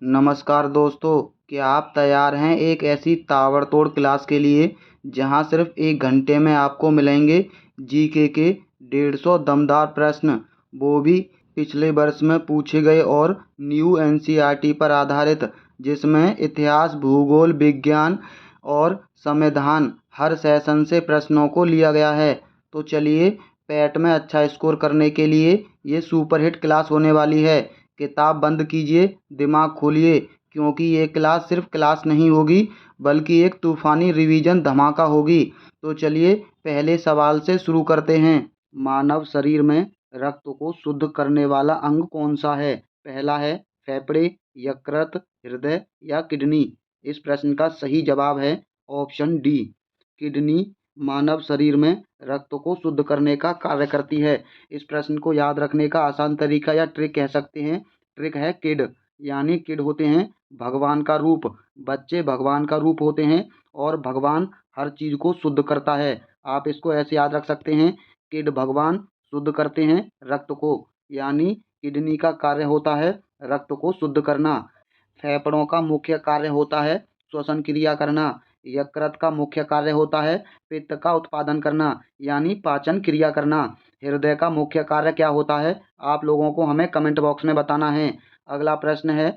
नमस्कार दोस्तों, क्या आप तैयार हैं एक ऐसी ताबड़तोड़ क्लास के लिए जहां सिर्फ 1 घंटे में आपको मिलेंगे जीके के 150 दमदार प्रश्न, वो भी पिछले वर्ष में पूछे गए और न्यू एनसीईआरटी पर आधारित, जिसमें इतिहास, भूगोल, विज्ञान और संविधान हर सेशन से प्रश्नों को लिया गया है। तो चलिए, पैट में अच्छा स्कोर करने के लिए ये सुपरहिट क्लास होने वाली है। किताब बंद कीजिए, दिमाग खोलिए, क्योंकि ये क्लास सिर्फ क्लास नहीं होगी बल्कि एक तूफानी रिवीजन धमाका होगी। तो चलिए, पहले सवाल से शुरू करते हैं। मानव शरीर में रक्त को शुद्ध करने वाला अंग कौन सा है? पहला है फेफड़े, यकृत, हृदय या किडनी। इस प्रश्न का सही जवाब है ऑप्शन डी, किडनी। मानव शरीर में रक्त को शुद्ध करने का कार्य करती है। इस प्रश्न को याद रखने का आसान तरीका या ट्रिक कह सकते हैं, ट्रिक है किड। यानी किड होते हैं भगवान का रूप, बच्चे भगवान का रूप होते हैं और भगवान हर चीज को शुद्ध करता है। आप इसको ऐसे याद रख सकते हैं, किड भगवान शुद्ध करते हैं रक्त को, यानी किडनी का कार्य होता है रक्त को शुद्ध करना। फेफड़ों का मुख्य कार्य होता है श्वसन क्रिया करना। यकृत का मुख्य कार्य होता है पित्त का उत्पादन करना, यानी पाचन क्रिया करना। हृदय का मुख्य कार्य क्या होता है, आप लोगों को हमें कमेंट बॉक्स में बताना है। अगला प्रश्न है,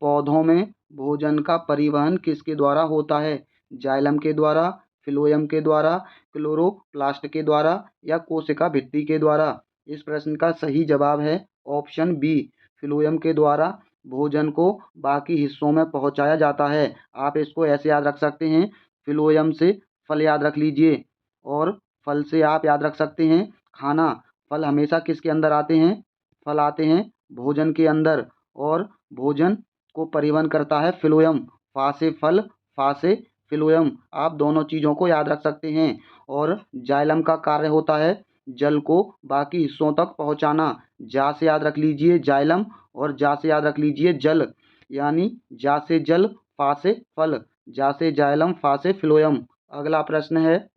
पौधों में भोजन का परिवहन किसके द्वारा होता है? जाइलम के द्वारा, फ्लोएम के द्वारा, क्लोरोप्लास्ट के द्वारा या कोशिका भित्ति के द्वारा। इस प्रश्न का सही जवाब है ऑप्शन बी, फ्लोएम के द्वारा भोजन को बाकी हिस्सों में पहुंचाया जाता है। आप इसको ऐसे याद रख सकते हैं, फ्लोएम से फल याद रख लीजिए और फल से आप याद रख सकते हैं खाना। फल हमेशा किसके अंदर आते हैं? फल आते हैं भोजन के अंदर, और भोजन को परिवहन करता है फ्लोएम। फा से फल, फा से फ्लोएम, आप दोनों चीज़ों को याद रख सकते हैं। और जाइलम का कार्य होता है जल को बाकी हिस्सों तक पहुंचाना। जा से याद रख लीजिए जाइलम और जा से याद रख लीजिए जल, यानी जा से जल, फा से फल, जा से जाइलम, फा से फ्लोएम। अगला प्रश्न है,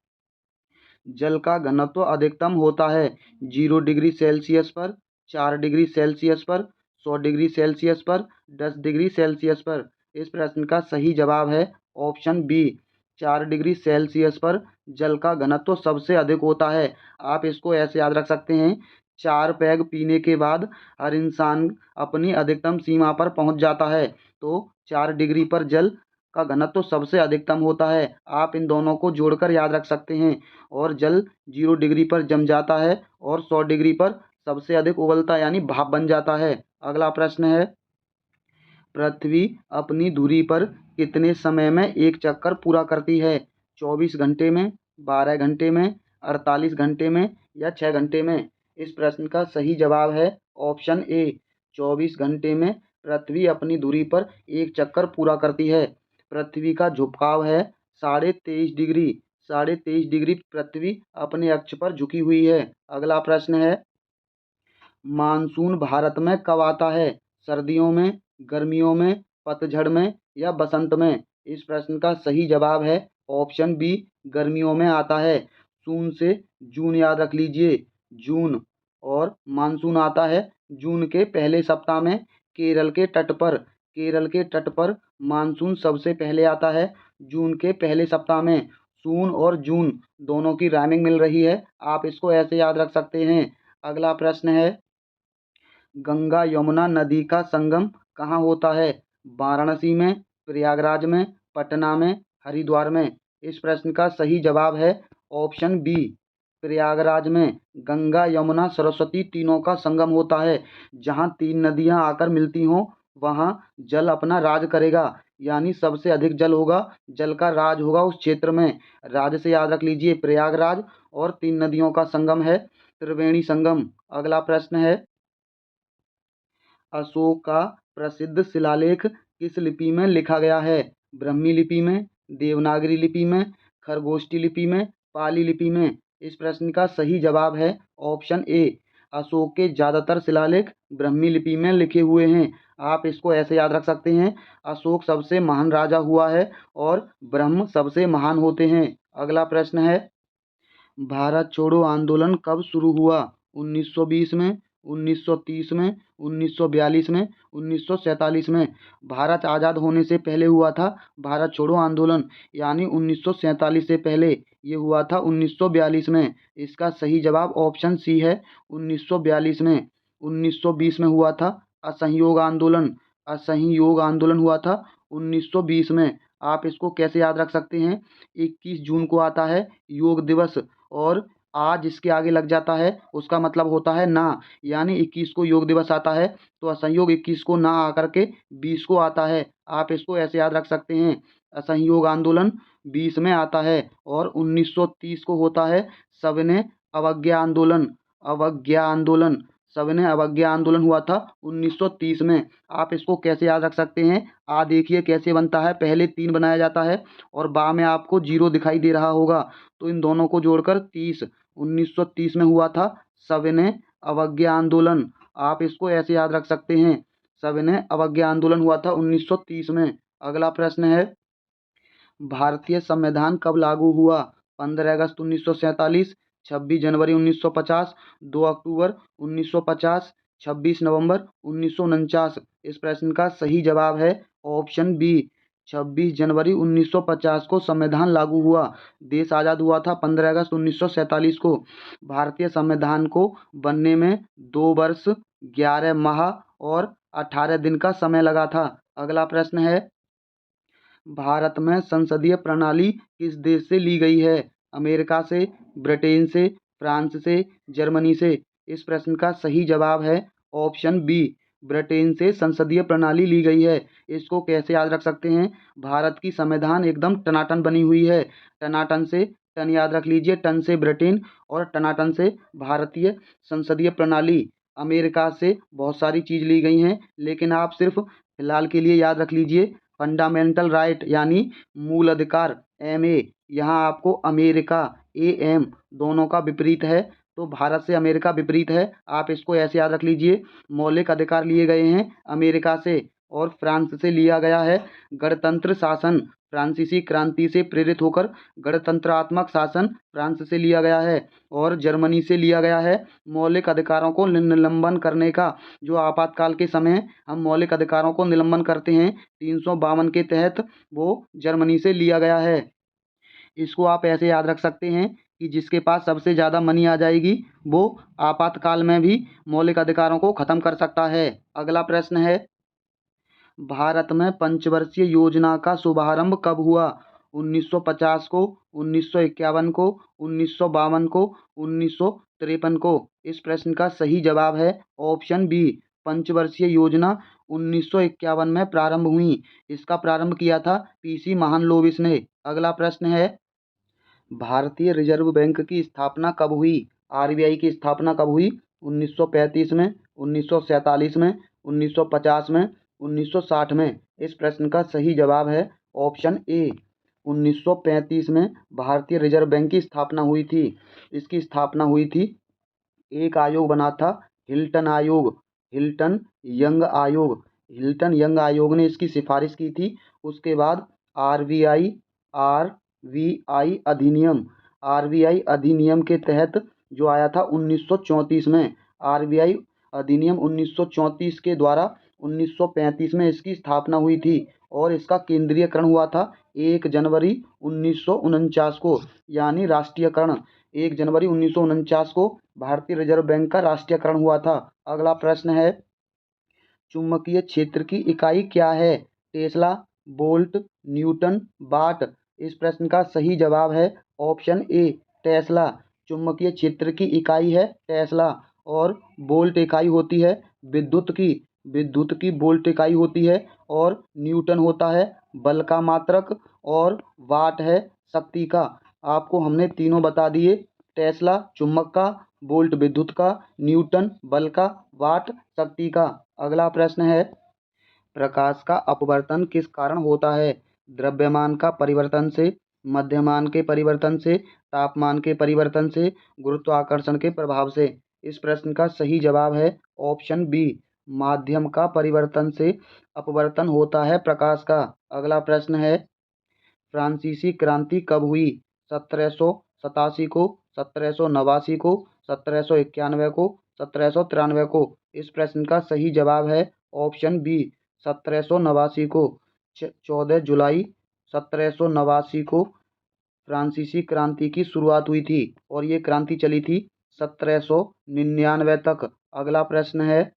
जल का घनत्व अधिकतम होता है 0 डिग्री सेल्सियस पर, 4 डिग्री सेल्सियस पर, 100 डिग्री सेल्सियस पर, 10 डिग्री सेल्सियस पर। इस प्रश्न का सही जवाब है ऑप्शन बी, 4 डिग्री सेल्सियस पर जल का घनत्व सबसे अधिक होता है। आप इसको ऐसे याद रख सकते हैं, 4 पैग पीने के बाद हर इंसान अपनी अधिकतम सीमा पर पहुंच जाता है, तो 4 डिग्री पर जल का घनत्व सबसे अधिकतम होता है। आप इन दोनों को जोड़कर याद रख सकते हैं। और जल 0 डिग्री पर जम जाता है और 100 डिग्री पर सबसे अधिक उबलता है, यानी भाप बन जाता है। अगला प्रश्न है, पृथ्वी अपनी धुरी पर कितने समय में एक चक्कर पूरा करती है? 24 घंटे में, 12 घंटे में, 48 घंटे में या 6 घंटे में? इस प्रश्न का सही जवाब है ऑप्शन ए, 24 घंटे में पृथ्वी अपनी धुरी पर एक चक्कर पूरा करती है। पृथ्वी का झुकाव है 23.5 डिग्री, 23.5 डिग्री पृथ्वी अपने अक्ष पर झुकी हुई है। अगला प्रश्न है, मानसून भारत में कब आता है? सर्दियों में, गर्मियों में, पतझड़ में या बसंत में? इस प्रश्न का सही जवाब है ऑप्शन बी, गर्मियों में आता है। जून से जून याद रख लीजिए, जून। और मानसून आता है जून के पहले सप्ताह में केरल के तट पर। केरल के तट पर मानसून सबसे पहले आता है जून के पहले सप्ताह में। सून और जून दोनों की राइमिंग मिल रही है, आप इसको ऐसे याद रख सकते हैं। अगला प्रश्न है, गंगा यमुना नदी का संगम कहाँ होता है? वाराणसी में, प्रयागराज में, पटना में, हरिद्वार में? इस प्रश्न का सही जवाब है ऑप्शन बी, प्रयागराज में। गंगा यमुना सरस्वती तीनों का संगम होता है। जहाँ तीन नदियाँ आकर मिलती हों वहाँ जल अपना राज करेगा, यानी सबसे अधिक जल होगा, जल का राज होगा उस क्षेत्र में। राज्य से याद रख लीजिए प्रयागराज, और तीन नदियों का संगम है त्रिवेणी संगम। अगला प्रश्न है, अशोक का प्रसिद्ध शिलालेख किस लिपि में लिखा गया है? ब्रह्मी लिपि में, देवनागरी लिपि में, खरगोष्ठी लिपि में, पाली लिपि में? इस प्रश्न का सही जवाब है ऑप्शन ए, अशोक के ज़्यादातर शिलालेख ब्रह्मी लिपि में लिखे हुए हैं। आप इसको ऐसे याद रख सकते हैं, अशोक सबसे महान राजा हुआ है और ब्रह्म सबसे महान होते हैं। अगला प्रश्न है, भारत छोड़ो आंदोलन कब शुरू हुआ? 1920 में, 1930 में, 1942 में, 1947 में। भारत आज़ाद होने से पहले हुआ था भारत छोड़ो आंदोलन, यानी 1947 से पहले ये हुआ था 1942 में। इसका सही जवाब ऑप्शन सी है, 1942 में। 1920 में हुआ था असहयोग आंदोलन, असहयोग आंदोलन हुआ था 1920 में। आप इसको कैसे याद रख सकते हैं? 21 जून को आता है योग दिवस, और आज इसके आगे लग जाता है उसका मतलब होता है ना, यानी 21 को योग दिवस आता है तो असहयोग 21 को ना आकर के 20 को आता है। आप इसको ऐसे याद रख सकते हैं, असहयोग आंदोलन 20 में आता है। और 1930 को होता है सविनय अवज्ञा आंदोलन, अवज्ञा आंदोलन, सविनय अवज्ञा आंदोलन हुआ था 1930 में। आप इसको कैसे याद रख सकते हैं? आ देखिए कैसे बनता है, पहले 3 बनाया जाता है और बा में आपको 0 दिखाई दे रहा होगा, तो इन दोनों को जोड़कर 30। 1930 में हुआ था सविनय अवज्ञा आंदोलन। आप इसको ऐसे याद रख सकते हैं, सविनय अवज्ञा आंदोलन हुआ था 1930 में। अगला प्रश्न है, भारतीय संविधान कब लागू हुआ? 15 अगस्त 1947, 26 जनवरी 1950, 2 अक्टूबर 1950, 26 नवंबर 1949। इस प्रश्न का सही जवाब है ऑप्शन बी, 26 जनवरी 1950 को संविधान लागू हुआ। देश आज़ाद हुआ था 15 अगस्त 1947 को। भारतीय संविधान को बनने में 2 वर्ष 11 माह और 18 दिन का समय लगा था। अगला प्रश्न है, भारत में संसदीय प्रणाली किस देश से ली गई है? अमेरिका से, ब्रिटेन से, फ्रांस से, जर्मनी से। इस प्रश्न का सही जवाब है ऑप्शन बी, ब्रिटेन से संसदीय प्रणाली ली गई है। इसको कैसे याद रख सकते हैं? भारत की संविधान एकदम टनाटन बनी हुई है। टनाटन से, टन याद रख लीजिए, टन से ब्रिटेन और टनाटन से भारतीय संसदीय प्रणाली। अमेरिका से बहुत सारी चीज़ ली गई हैं, लेकिन आप सिर्फ फिलहाल के लिए याद रख लीजिए फंडामेंटल राइट यानी मूल अधिकार, एम ए। यहाँ आपको अमेरिका, ए एम, दोनों का विपरीत है, तो भारत से अमेरिका विपरीत है। आप इसको ऐसे याद रख लीजिए, मौलिक अधिकार लिए गए हैं अमेरिका से, और फ्रांस से लिया गया है गणतंत्र शासन। फ्रांसीसी क्रांति से प्रेरित होकर गणतंत्रात्मक शासन फ्रांस से लिया गया है। और जर्मनी से लिया गया है मौलिक अधिकारों को निलंबन करने का। जो आपातकाल के समय हम मौलिक अधिकारों को निलंबन करते हैं 352 के तहत, वो जर्मनी से लिया गया है। इसको आप ऐसे याद रख सकते हैं कि जिसके पास सबसे ज़्यादा मनी आ जाएगी वो आपातकाल में भी मौलिक अधिकारों को ख़त्म कर सकता है। अगला प्रश्न है, भारत में पंचवर्षीय योजना का शुभारंभ कब हुआ? 1950 को, 1951 को, 1952 को, 1953 को। इस प्रश्न का सही जवाब है ऑप्शन बी, पंचवर्षीय योजना 1951 में प्रारंभ हुई। इसका प्रारंभ किया था पीसी महालनोबिस ने। अगला प्रश्न है, भारतीय रिजर्व बैंक की स्थापना कब हुई? आरबीआई की स्थापना कब हुई? 1935 में, 1947 में, 1950 में, 1960 में। इस प्रश्न का सही जवाब है ऑप्शन ए, 1935 में भारतीय रिजर्व बैंक की स्थापना हुई थी। इसकी स्थापना हुई थी, एक आयोग बना था हिल्टन आयोग, हिल्टन यंग आयोग। हिल्टन यंग आयोग ने इसकी सिफारिश की थी। उसके बाद आरबीआई, आरबीआई अधिनियम, आरबीआई अधिनियम के तहत जो आया था 1934 में, आरबीआई अधिनियम 1934 के द्वारा 1935 में इसकी स्थापना हुई थी। और इसका केंद्रीयकरण हुआ था 1 जनवरी 1949 को, यानी राष्ट्रीयकरण 1 जनवरी 1949 को भारतीय रिजर्व बैंक का राष्ट्रीयकरण हुआ था। अगला प्रश्न है, चुंबकीय क्षेत्र की इकाई क्या है? टेस्ला, वोल्ट, न्यूटन, वाट। इस प्रश्न का सही जवाब है ऑप्शन ए, टेस्ला। चुंबकीय क्षेत्र की इकाई है टेस्ला। और वोल्ट इकाई होती है विद्युत की, विद्युत की वोल्ट इकाई होती है। और न्यूटन होता है बल का मात्रक, और वाट है शक्ति का। आपको हमने तीनों बता दिए, टेस्ला चुंबक का, वोल्ट विद्युत का, न्यूटन बल का, वाट शक्ति का। अगला प्रश्न है, प्रकाश का अपवर्तन किस कारण होता है? द्रव्यमान का परिवर्तन से, मध्यमान के परिवर्तन से, तापमान के परिवर्तन से, गुरुत्वाकर्षण के प्रभाव से। इस प्रश्न का सही जवाब है ऑप्शन बी, माध्यम का परिवर्तन से अपवर्तन होता है प्रकाश का। अगला प्रश्न है, फ्रांसीसी क्रांति कब हुई? 1787 को, 1789 को, 1791 को, 1793 को? इस प्रश्न का सही जवाब है ऑप्शन बी 1789 को। 14 जुलाई 1789 को फ्रांसीसी क्रांति की शुरुआत हुई थी और ये क्रांति चली थी 1799 तक। अगला प्रश्न है,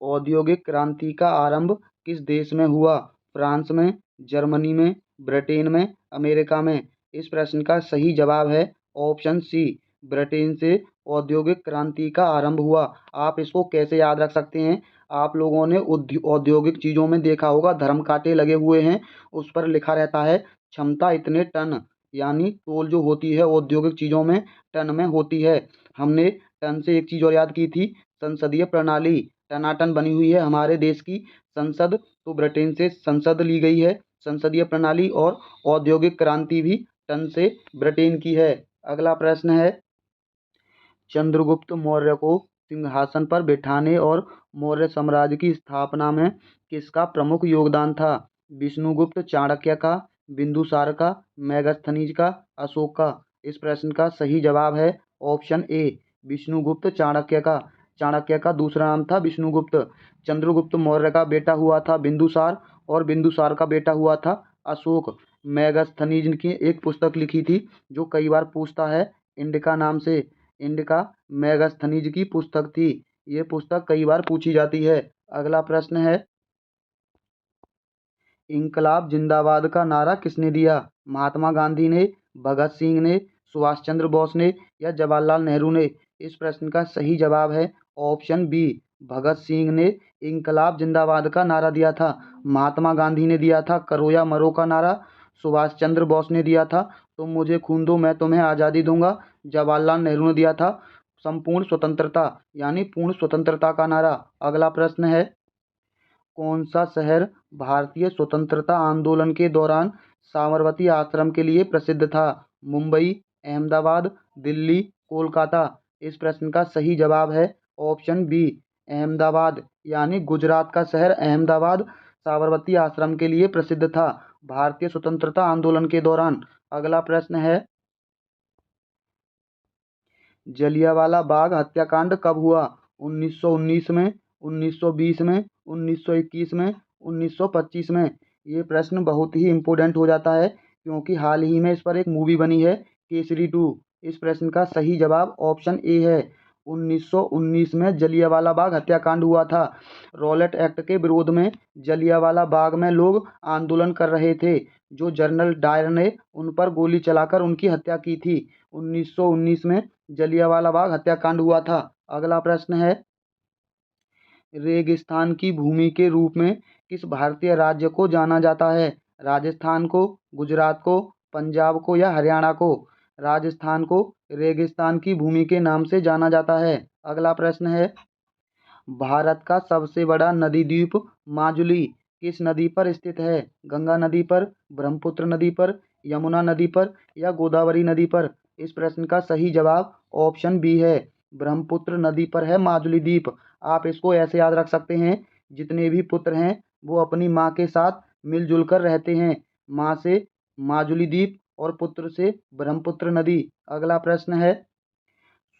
औद्योगिक क्रांति का आरंभ किस देश में हुआ? फ्रांस में, जर्मनी में, ब्रिटेन में, अमेरिका में? इस प्रश्न का सही जवाब है ऑप्शन सी, ब्रिटेन से औद्योगिक क्रांति का आरंभ हुआ। आप इसको कैसे याद रख सकते हैं? आप लोगों ने औद्योगिक चीज़ों में देखा होगा, धर्म कांटे लगे हुए हैं, उस पर लिखा रहता है क्षमता इतने टन, यानी तोल जो होती है औद्योगिक चीज़ों में टन में होती है। हमने टन से एक चीज़ और याद की थी, संसदीय प्रणाली टनाटन बनी हुई है हमारे देश की संसद, तो ब्रिटेन से संसद ली गई है संसदीय प्रणाली, और औद्योगिक क्रांति भी टन से ब्रिटेन की है। अगला प्रश्न है, चंद्रगुप्त मौर्य को सिंहासन पर बिठाने और मौर्य साम्राज्य की स्थापना में किसका प्रमुख योगदान था? विष्णुगुप्त चाणक्य का, बिंदुसार का, मेगास्थनीज का, अशोक का? इस प्रश्न का सही जवाब है ऑप्शन ए, विष्णुगुप्त चाणक्य का। चाणक्य का दूसरा नाम था विष्णुगुप्त। चंद्रगुप्त मौर्य का बेटा हुआ था बिंदुसार, और बिंदुसार का बेटा हुआ था अशोक। मेगास्थनीज की एक पुस्तक लिखी थी जो कई बार पूछता है इंडिका नाम से। इंडिका मेगास्थनीज की पुस्तक थी। ये पुस्तक कई बार पूछी जाती है। अगला प्रश्न है, इंकलाब जिंदाबाद का नारा किसने दिया? महात्मा गांधी ने, भगत सिंह ने, सुभाष चंद्र बोस ने, या जवाहरलाल नेहरू ने? इस प्रश्न का सही जवाब है ऑप्शन बी, भगत सिंह ने इंकलाब जिंदाबाद का नारा दिया था। महात्मा गांधी ने दिया था करो या मरो का नारा। सुभाष चंद्र बोस ने दिया था तुम मुझे खून दो मैं तुम्हें आज़ादी दूंगा। जवाहरलाल नेहरू ने दिया था संपूर्ण स्वतंत्रता, यानी पूर्ण स्वतंत्रता का नारा। अगला प्रश्न है, कौन सा शहर भारतीय स्वतंत्रता आंदोलन के दौरान साबरमती आश्रम के लिए प्रसिद्ध था? मुंबई, अहमदाबाद, दिल्ली, कोलकाता? इस प्रश्न का सही जवाब है ऑप्शन बी, अहमदाबाद, यानी गुजरात का शहर अहमदाबाद साबरमती आश्रम के लिए प्रसिद्ध था भारतीय स्वतंत्रता आंदोलन के दौरान। अगला प्रश्न है, जलियांवाला बाग हत्याकांड कब हुआ? 1919 में, 1920 में, 1921 में, 1925 में? ये प्रश्न बहुत ही इम्पोर्टेंट हो जाता है क्योंकि हाल ही में इस पर एक मूवी बनी है केसरी 2। इस प्रश्न का सही जवाब ऑप्शन ए है, 1919 में जलियांवाला बाग हत्याकांड हुआ था। रॉलेट एक्ट के विरोध में जलियांवाला बाग में लोग आंदोलन कर रहे थे, जो जनरल डायर ने उन पर गोली चलाकर उनकी हत्या की थी। 1919 में जलियांवाला बाग हत्याकांड हुआ था। अगला प्रश्न है, रेगिस्तान की भूमि के रूप में किस भारतीय राज्य को जाना जाता है? राजस्थान को, गुजरात को, पंजाब को, या हरियाणा को? राजस्थान को रेगिस्तान की भूमि के नाम से जाना जाता है। अगला प्रश्न है, भारत का सबसे बड़ा नदी द्वीप माजुली किस नदी पर स्थित है? गंगा नदी पर, ब्रह्मपुत्र नदी पर, यमुना नदी पर, या गोदावरी नदी पर? इस प्रश्न का सही जवाब ऑप्शन बी है, ब्रह्मपुत्र नदी पर है माजुली द्वीप। आप इसको ऐसे याद रख सकते हैं, जितने भी पुत्र हैं वो अपनी माँ के साथ मिलजुल कर रहते हैं। माँ से माजुली द्वीप और पुत्र से ब्रह्मपुत्र नदी। अगला प्रश्न है,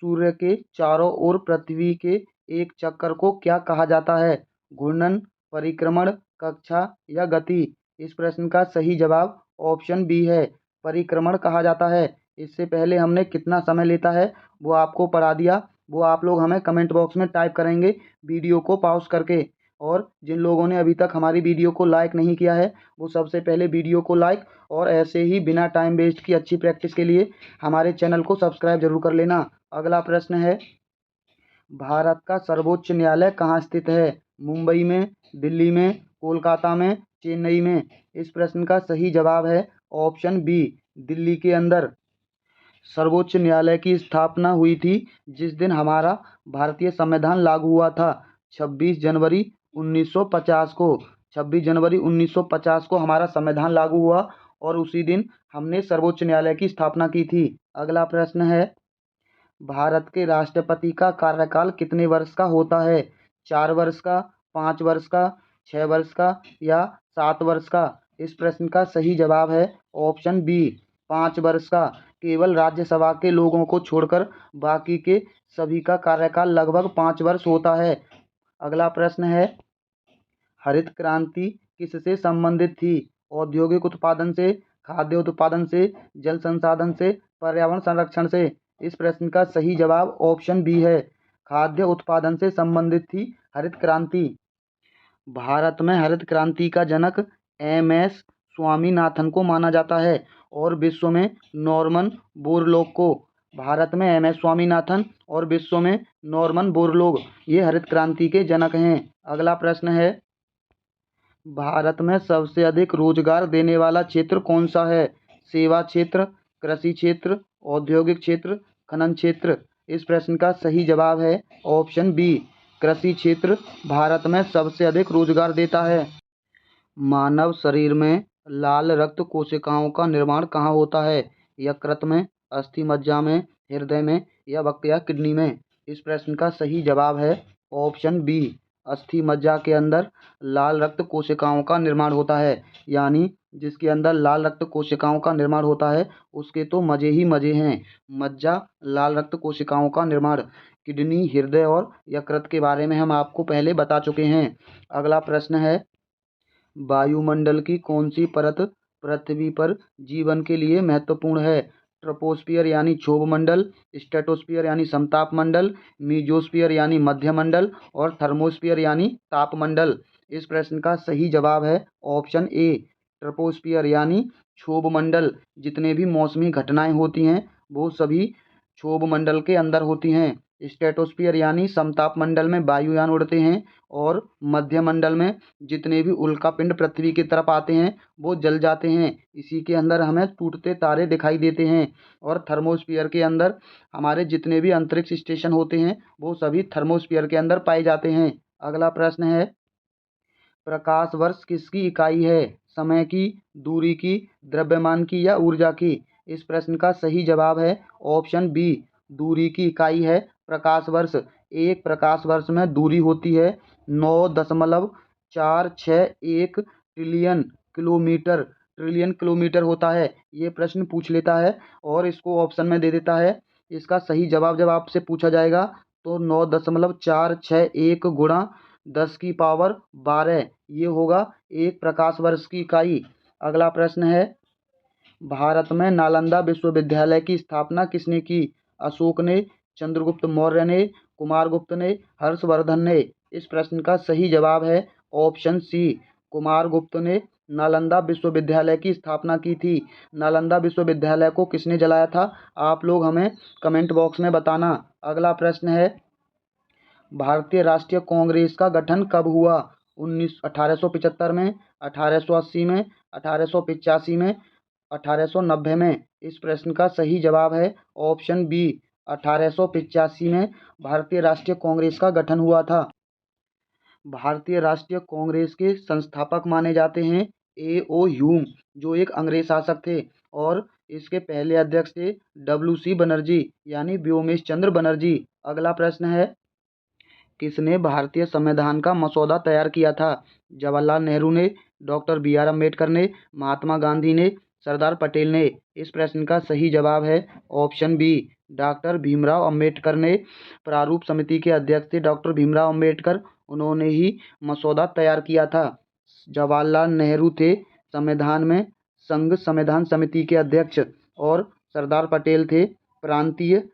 सूर्य के चारों ओर पृथ्वी के एक चक्कर को क्या कहा जाता है? घूर्णन, परिक्रमण, कक्षा, या गति? इस प्रश्न का सही जवाब ऑप्शन बी है, परिक्रमण कहा जाता है। इससे पहले हमने कितना समय लेता है वो आपको पढ़ा दिया, वो आप लोग हमें कमेंट बॉक्स में टाइप करेंगे वीडियो को पॉज करके। और जिन लोगों ने अभी तक हमारी वीडियो को लाइक नहीं किया है वो सबसे पहले वीडियो को लाइक, और ऐसे ही बिना टाइम वेस्ट की अच्छी प्रैक्टिस के लिए हमारे चैनल को सब्सक्राइब जरूर कर लेना। अगला प्रश्न है, भारत का सर्वोच्च न्यायालय कहाँ स्थित है? मुंबई में, दिल्ली में, कोलकाता में, चेन्नई में? इस प्रश्न का सही जवाब है ऑप्शन बी, दिल्ली के अंदर। सर्वोच्च न्यायालय की स्थापना हुई थी जिस दिन हमारा भारतीय संविधान लागू हुआ था, 26 जनवरी 1950 को। 26 जनवरी 1950 को हमारा संविधान लागू हुआ और उसी दिन हमने सर्वोच्च न्यायालय की स्थापना की थी। अगला प्रश्न है, भारत के राष्ट्रपति का कार्यकाल कितने वर्ष का होता है? 4 वर्ष का, 5 वर्ष का, 6 वर्ष का, या 7 वर्ष का? इस प्रश्न का सही जवाब है ऑप्शन बी, 5 वर्ष का, केवल राज्यसभा के लोगों को छोड़कर बाकी के सभी का कार्यकाल लगभग 5 वर्ष होता है। अगला प्रश्न है, हरित क्रांति किससे संबंधित थी? औद्योगिक उत्पादन से, खाद्य उत्पादन से, जल संसाधन से, पर्यावरण संरक्षण से? इस प्रश्न का सही जवाब ऑप्शन बी है, खाद्य उत्पादन से संबंधित थी हरित क्रांति। भारत में हरित क्रांति का जनक एम.एस. स्वामीनाथन को माना जाता है और विश्व में नॉर्मन बोरलॉग को। भारत में एम.एस. स्वामीनाथन और विश्व में नॉर्मन बोरलॉग, ये हरित क्रांति के जनक हैं। अगला प्रश्न है, भारत में सबसे अधिक रोजगार देने वाला क्षेत्र कौन सा है? सेवा क्षेत्र, कृषि क्षेत्र, औद्योगिक क्षेत्र, खनन क्षेत्र? इस प्रश्न का सही जवाब है ऑप्शन बी, कृषि क्षेत्र भारत में सबसे अधिक रोजगार देता है। मानव शरीर में लाल रक्त कोशिकाओं का निर्माण कहाँ होता है? यकृत में, अस्थि मज्जा में, हृदय में या वक्ष या किडनी में? इस प्रश्न का सही जवाब है ऑप्शन बी, अस्थि मज्जा के अंदर लाल रक्त कोशिकाओं का निर्माण होता है। यानी जिसके अंदर लाल रक्त कोशिकाओं का निर्माण होता है उसके तो मजे ही मजे हैं। मज्जा, लाल रक्त कोशिकाओं का निर्माण। किडनी, हृदय और यकृत के बारे में हम आपको पहले बता चुके हैं। अगला प्रश्न है, वायुमंडल की कौन सी परत पृथ्वी पर जीवन के लिए महत्वपूर्ण है? ट्रोपोस्फियर यानी क्षोभ मंडल, स्ट्रेटोस्फियर यानी समताप मंडल, मीजोस्फियर यानी मध्य मंडल और थर्मोस्फियर यानी तापमंडल? इस प्रश्न का सही जवाब है ऑप्शन ए, ट्रोपोस्फियर यानी क्षोभ मंडल। जितने भी मौसमी घटनाएं होती हैं वो सभी क्षोभ मंडल के अंदर होती हैं। स्ट्रेटोस्फियर यानी समताप मंडल में वायुयान उड़ते हैं और मध्य मंडल में जितने भी उल्कापिंड पृथ्वी की तरफ आते हैं वो जल जाते हैं। इसी के अंदर हमें टूटते तारे दिखाई देते हैं। और थर्मोस्फियर के अंदर हमारे जितने भी अंतरिक्ष स्टेशन होते हैं वो सभी थर्मोस्फियर के अंदर पाए जाते हैं। अगला प्रश्न है, प्रकाश वर्ष किसकी इकाई है? समय की, दूरी की, द्रव्यमान की या ऊर्जा की? इस प्रश्न का सही जवाब है ऑप्शन बी, दूरी की इकाई है प्रकाश वर्ष। एक प्रकाश वर्ष में दूरी होती है 9.461 ट्रिलियन किलोमीटर। ट्रिलियन किलोमीटर होता है। ये प्रश्न पूछ लेता है और इसको ऑप्शन में दे देता है। इसका सही जवाब जब आपसे पूछा जाएगा तो 9.461 गुणा 10⁻12 ये होगा एक प्रकाश वर्ष की इकाई। अगला प्रश्न है, भारत में नालंदा विश्वविद्यालय की स्थापना किसने की? अशोक ने, चंद्रगुप्त मौर्य ने, कुमारगुप्त ने, हर्षवर्धन ने? इस प्रश्न का सही जवाब है ऑप्शन सी, कुमारगुप्त ने नालंदा विश्वविद्यालय की स्थापना की थी। नालंदा विश्वविद्यालय को किसने जलाया था? आप लोग हमें कमेंट बॉक्स में बताना। अगला प्रश्न है, भारतीय राष्ट्रीय कांग्रेस का गठन कब हुआ? 1875 में, 1880 में, 1885 में, 1890 में? इस प्रश्न का सही जवाब है ऑप्शन बी, 1885 में भारतीय राष्ट्रीय कांग्रेस का गठन हुआ था। भारतीय राष्ट्रीय कांग्रेस के संस्थापक माने जाते हैं ए.ओ. ह्यूम, जो एक अंग्रेज शासक थे। और इसके पहले अध्यक्ष थे डब्ल्यू.सी. बनर्जी यानी व्योमेश चंद्र बनर्जी। अगला प्रश्न है, किसने भारतीय संविधान का मसौदा तैयार किया था? जवाहरलाल नेहरू ने, डॉक्टर बी.आर. अम्बेडकर ने, महात्मा गांधी ने, सरदार पटेल ने? इस प्रश्न का सही जवाब है option B, doctor Bhimrao Ambedkar ने। प्रारूप समिति के अध्यक्ष थे डॉक्टर भीमराव अम्बेडकर, उन्होंने ही मसौदा तैयार किया था। जवाहरलाल नेहरू थे संविधान में संघ संविधान समिति के अध्यक्ष और सरदार पटेल थे प्रांतीय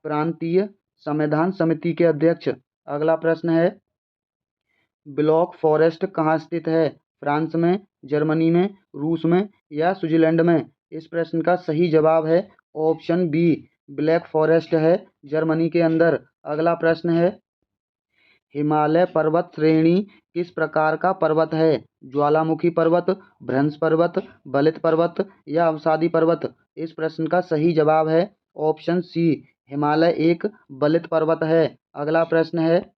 प्रांतीय संविधान समिति के अध्यक्ष। अगला प्रश्न है, ब्लैक फॉरेस्ट कहाँ स्थित है? फ्रांस में, जर्मनी में, रूस में या स्विट्जरलैंड में? इस प्रश्न का सही जवाब है ऑप्शन बी, ब्लैक फॉरेस्ट है जर्मनी के अंदर। अगला प्रश्न है, हिमालय पर्वत श्रेणी किस प्रकार का पर्वत है? ज्वालामुखी पर्वत, भ्रंश पर्वत, बलित पर्वत या अवसादी पर्वत? इस प्रश्न का सही जवाब है ऑप्शन सी, हिमालय एक बलित पर्वत है। अगला प्रश्न है,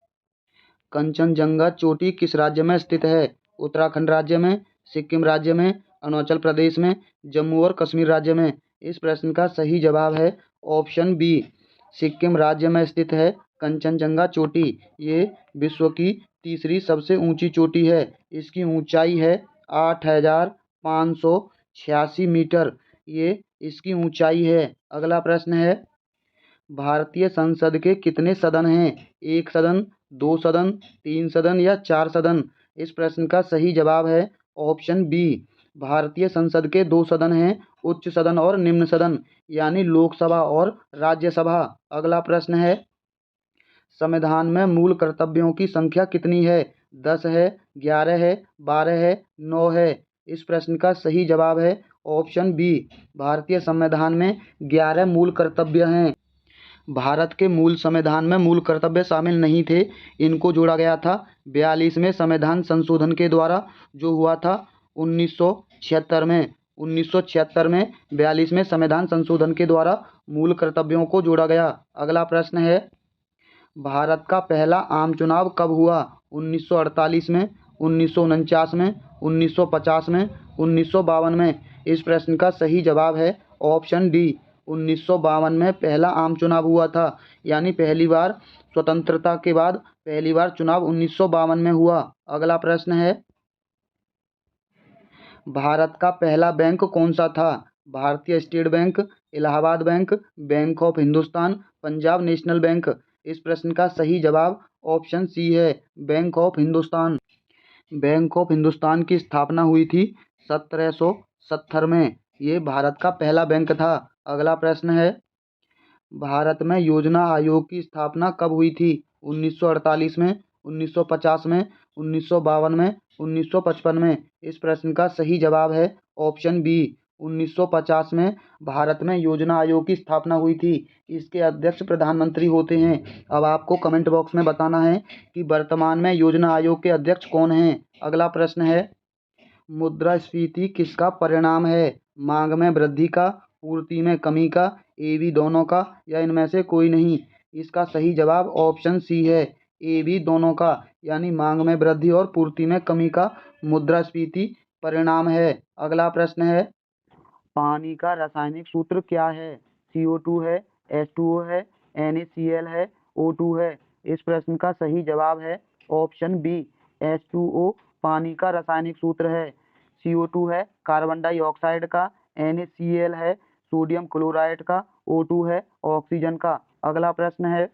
कंचनजंगा चोटी किस राज्य में स्थित है? उत्तराखंड राज्य में, सिक्किम राज्य में, अरुणाचल प्रदेश में, जम्मू और कश्मीर राज्य में? इस प्रश्न का सही जवाब है ऑप्शन बी, सिक्किम राज्य में स्थित है कंचनजंगा चोटी। ये विश्व की तीसरी सबसे ऊंची चोटी है। इसकी ऊंचाई है 8,586 मीटर। ये इसकी ऊंचाई है। अगला प्रश्न है, भारतीय संसद के कितने सदन हैं? 1 सदन, 2 सदन, 3 सदन या 4 सदन? इस प्रश्न का सही जवाब है ऑप्शन बी। भारतीय संसद के 2 सदन हैं, उच्च सदन और निम्न सदन, यानी लोकसभा और राज्यसभा। अगला प्रश्न है, संविधान में मूल कर्तव्यों की संख्या कितनी है? 10 है, 11 है, 12 है, 9 है? इस प्रश्न का सही जवाब है ऑप्शन बी। भारतीय संविधान में 11 मूल कर्तव्य हैं। भारत के मूल संविधान में मूल कर्तव्य शामिल नहीं थे, इनको जोड़ा गया था 42वें संविधान संशोधन के द्वारा, जो हुआ था 1976 में। 1976 में 42वें संविधान संशोधन के द्वारा मूल कर्तव्यों को जोड़ा गया। अगला प्रश्न है, भारत का पहला आम चुनाव कब हुआ? 1948 में, 1949 में, 1950 में, 1952 में? इस प्रश्न का सही जवाब है ऑप्शन डी। 1952 में पहला आम चुनाव हुआ था, यानी पहली बार स्वतंत्रता के बाद पहली बार चुनाव 1952 में हुआ। अगला प्रश्न है, भारत का पहला बैंक कौन सा था? भारतीय state bank, Allahabad bank, bank of Hindustan, Punjab national bank? इस प्रश्न का सही जवाब ऑप्शन सी है, bank of Hindustan. Bank of Hindustan की स्थापना हुई थी 1770 में। ये भारत का पहला बैंक था। अगला प्रश्न है, भारत में योजना आयोग की स्थापना कब हुई थी? 1948 में, 1950 में, 1952 में, 1955 में? इस प्रश्न का सही जवाब है ऑप्शन बी। 1950 में भारत में योजना आयोग की स्थापना हुई थी। इसके अध्यक्ष प्रधानमंत्री होते हैं। अब आपको कमेंट बॉक्स में बताना है कि वर्तमान में योजना आयोग के अध्यक्ष कौन हैं। अगला प्रश्न है, मुद्रास्फीति किसका परिणाम है? मांग में वृद्धि का, पूर्ति में कमी का, ए बी दोनों का, या इनमें से कोई नहीं? इसका सही जवाब ऑप्शन सी है, ए बी दोनों का, यानी मांग में वृद्धि और पूर्ति में कमी का मुद्रास्फीति परिणाम है। अगला प्रश्न है, पानी का रासायनिक सूत्र क्या है? CO2 है, H2O है, NaCl है, O2 है? इस प्रश्न का सही जवाब है ऑप्शन बी, H2O पानी का रासायनिक सूत्र है। CO2 है कार्बन डाइऑक्साइड का, NaCl है सोडियम क्लोराइड का, O2 है ऑक्सीजन का। अगला प्रश्न है,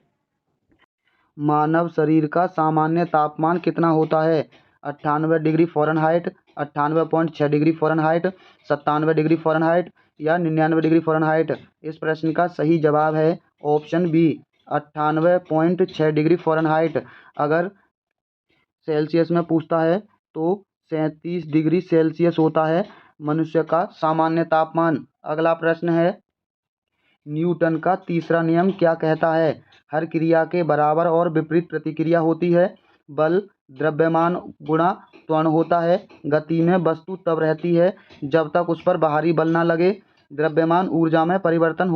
मानव शरीर का सामान्य तापमान कितना होता है? 98 degree Fahrenheit, 98.6 degree Fahrenheit, 97 degree Fahrenheit या 99 डिग्री फ़ारेनहाइट? इस प्रश्न का सही जवाब है ऑप्शन बी, 98.6 डिग्री फ़ारेनहाइट। अगर सेल्सियस में पूछता है तो 37 डिग्री सेल्सियस होता है मनुष्य का सामान्य तापमान। अगला प्रश्न है, न्यूटन का तीसरा नियम क्या कहता है? हर क्रिया के बराबर और विपरीत प्रतिक्रिया होती है। बल द्रव्यमान गुणा त्वरण होता है। गति में वस्तु तब रहती है जब तक उस पर बाहरी बल न लगे। द्रव्यमान ऊर्जा में परिवर्तित